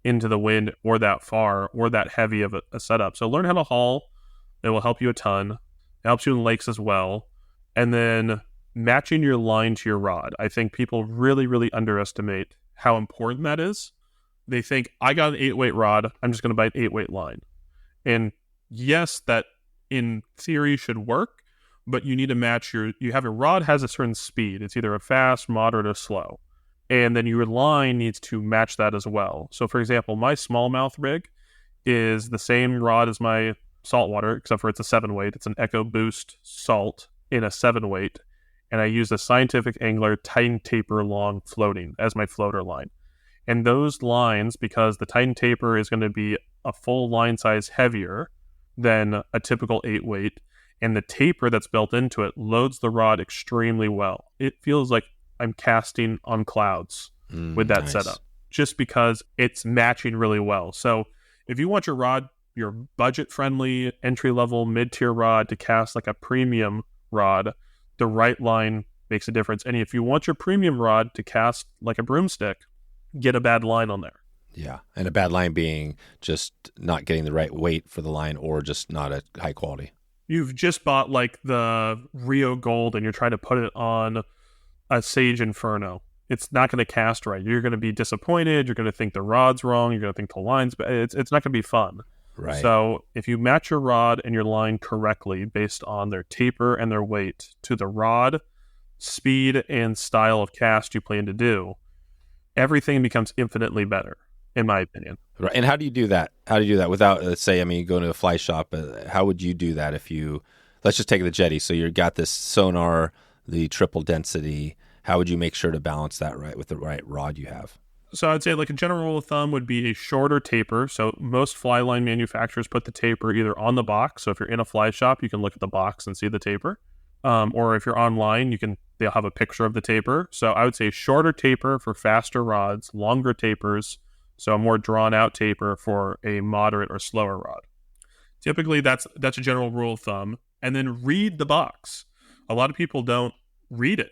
into the wind or that far or that heavy of a setup. So learn how to haul. It will help you a ton. It helps you in lakes as well. And then matching your line to your rod. I think people really, really underestimate how important that is. They think, I got an 8-weight rod, I'm just going to buy an 8-weight line. And yes, that in theory should work, but you need to match you have your rod has a certain speed. It's either a fast, moderate, or slow. And then your line needs to match that as well. So for example, my smallmouth rig is the same rod as my saltwater, except for it's a 7-weight. It's an Echo Boost Salt in a 7-weight. And I use the Scientific Angler Titan Taper Long floating as my floater line. And those lines, because the Titan Taper is going to be a full line size heavier than a typical 8-weight, and the taper that's built into it loads the rod extremely well. It feels like I'm casting on clouds with that setup, just because it's matching really well. So if you want your rod, your budget-friendly, entry-level, mid-tier rod to cast like a premium rod, the right line makes a difference. And if you want your premium rod to cast like a broomstick, get a bad line on there. Yeah, and a bad line being just not getting the right weight for the line or just not at high quality. You've just bought like the Rio Gold and you're trying to put it on a Sage Inferno. It's not going to cast right. You're going to be disappointed. You're going to think the rod's wrong. You're going to think the line's bad. It's not going to be fun. Right. So if you match your rod and your line correctly based on their taper and their weight to the rod, speed, and style of cast you plan to do, everything becomes infinitely better, in my opinion. Right. And how do you do that? How do you do that without, let's say, you go to a fly shop, how would you do that if let's just take the Jetty. So you've got this sonar, the triple density. How would you make sure to balance that right with the right rod you have? So I'd say like a general rule of thumb would be a shorter taper. So most fly line manufacturers put the taper either on the box. So if you're in a fly shop, you can look at the box and see the taper. Or if you're online, they'll have a picture of the taper. So I would say shorter taper for faster rods, longer tapers, so a more drawn out taper for a moderate or slower rod. Typically that's a general rule of thumb. And then read the box. A lot of people don't read it.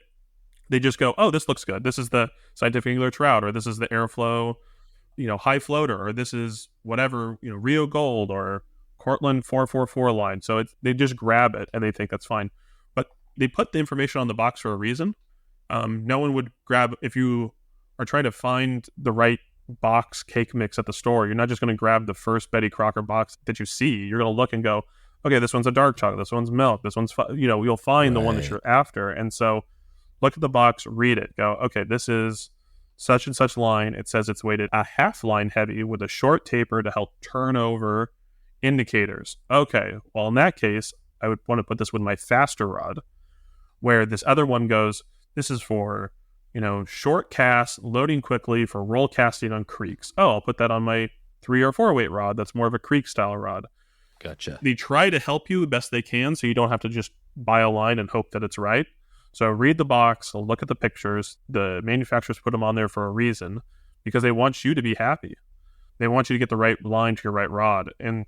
They just go, oh, this looks good. This is the scientific angler trout, or this is the airflow, high floater, or this is whatever, Rio Gold or Cortland 444 line. So they just grab it and they think that's fine. But they put the information on the box for a reason. No one would grab, if you are trying to find the right box cake mix at the store, you're not just going to grab the first Betty Crocker box that you see. You're going to look and go, okay, this one's a dark chocolate, this one's milk, this one's, you'll find the one that you're after. And so look at the box, read it, go, okay, this is such and such line. It says it's weighted a half line heavy with a short taper to help turn over indicators. Okay, well, in that case, I would want to put this with my faster rod, where this other one goes, this is for, short cast, loading quickly for roll casting on creeks. Oh, I'll put that on my 3 or 4 weight rod. That's more of a creek style rod. Gotcha. They try to help you the best they can, so you don't have to just buy a line and hope that it's right. So read the box, look at the pictures. The manufacturers put them on there for a reason, because they want you to be happy. They want you to get the right line to your right rod. And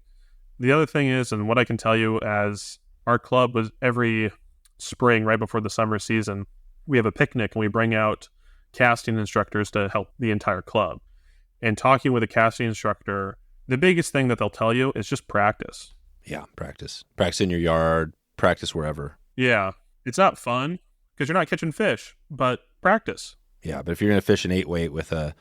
the other thing is, and what I can tell you, as our club was every spring right before the summer season, we have a picnic and we bring out casting instructors to help the entire club. And talking with a casting instructor, the biggest thing that they'll tell you is just practice. Yeah, practice. Practice in your yard, practice wherever. Yeah. It's not fun because you're not catching fish, but practice. Yeah, but if you're going to fish an 8-weight with a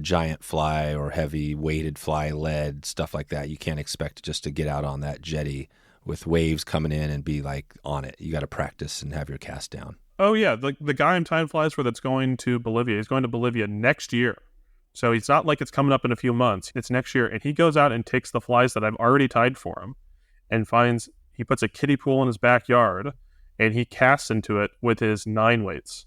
giant fly or heavy weighted fly, lead, stuff like that, you can't expect just to get out on that jetty with waves coming in and be like on it. You got to practice and have your cast down. Oh, yeah. The guy I'm tying flies for that's going to Bolivia, he's going to Bolivia next year. So it's not like it's coming up in a few months. It's next year. And he goes out and takes the flies that I've already tied for him and he puts a kiddie pool in his backyard and he casts into it with his 9 weights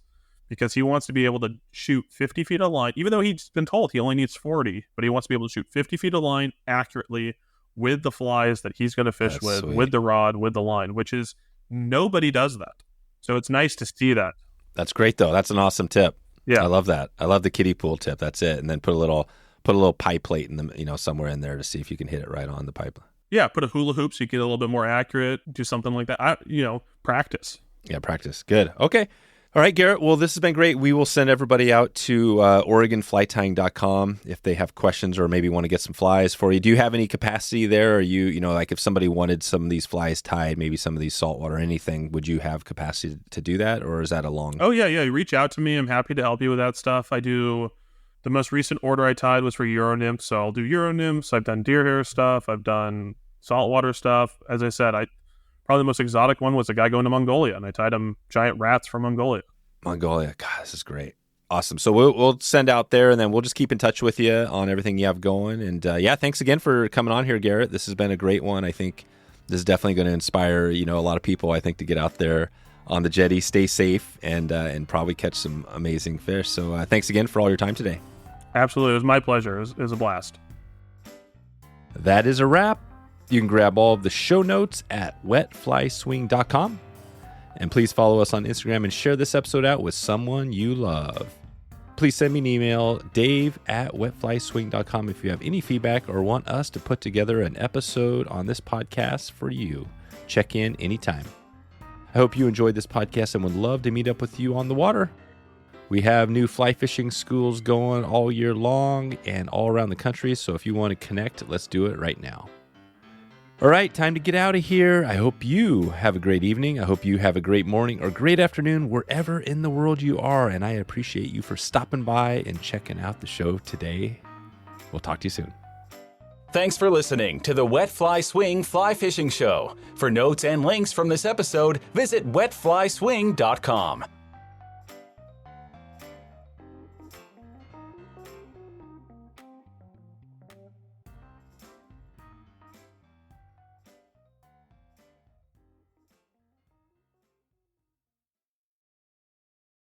because he wants to be able to shoot 50 feet of line, even though he's been told he only needs 40, but he wants to be able to shoot 50 feet of line accurately with the flies that he's going to fish with the rod, with the line, which is nobody does that. So it's nice to see that. That's great, though. That's an awesome tip. Yeah, I love that. I love the kiddie pool tip. That's it. And then put a little pipe plate in the somewhere in there to see if you can hit it right on the pipe. Yeah, put a hula hoop so you get a little bit more accurate. Do something like that. Practice. Yeah, practice. Good. Okay. All right, Garrett. Well, this has been great. We will send everybody out to OregonFlytying.com if they have questions or maybe want to get some flies for you. Do you have any capacity there? Or like if somebody wanted some of these flies tied, maybe some of these saltwater, anything, would you have capacity to do that? Or is that a long? Oh, yeah. You reach out to me. I'm happy to help you with that stuff. I do. The most recent order I tied was for Euro nymphs, so I'll do Euro nymphs. I've done deer hair stuff. I've done saltwater stuff. As I said, probably the most exotic one was a guy going to Mongolia, and I tied him giant rats from Mongolia. Mongolia. God, this is great. Awesome. So we'll send out there, and then we'll just keep in touch with you on everything you have going. And thanks again for coming on here, Garrett. This has been a great one. I think this is definitely going to inspire, a lot of people, I think, to get out there on the jetty, stay safe, and probably catch some amazing fish. So thanks again for all your time today. Absolutely. It was my pleasure. It was a blast. That is a wrap. You can grab all of the show notes at wetflyswing.com. And please follow us on Instagram and share this episode out with someone you love. Please send me an email, dave@wetflyswing.com, if you have any feedback or want us to put together an episode on this podcast for you. Check in anytime. I hope you enjoyed this podcast and would love to meet up with you on the water. We have new fly fishing schools going all year long and all around the country. So if you want to connect, let's do it right now. All right, time to get out of here. I hope you have a great evening. I hope you have a great morning or great afternoon wherever in the world you are. And I appreciate you for stopping by and checking out the show today. We'll talk to you soon. Thanks for listening to the Wet Fly Swing Fly Fishing Show. For notes and links from this episode, visit wetflyswing.com.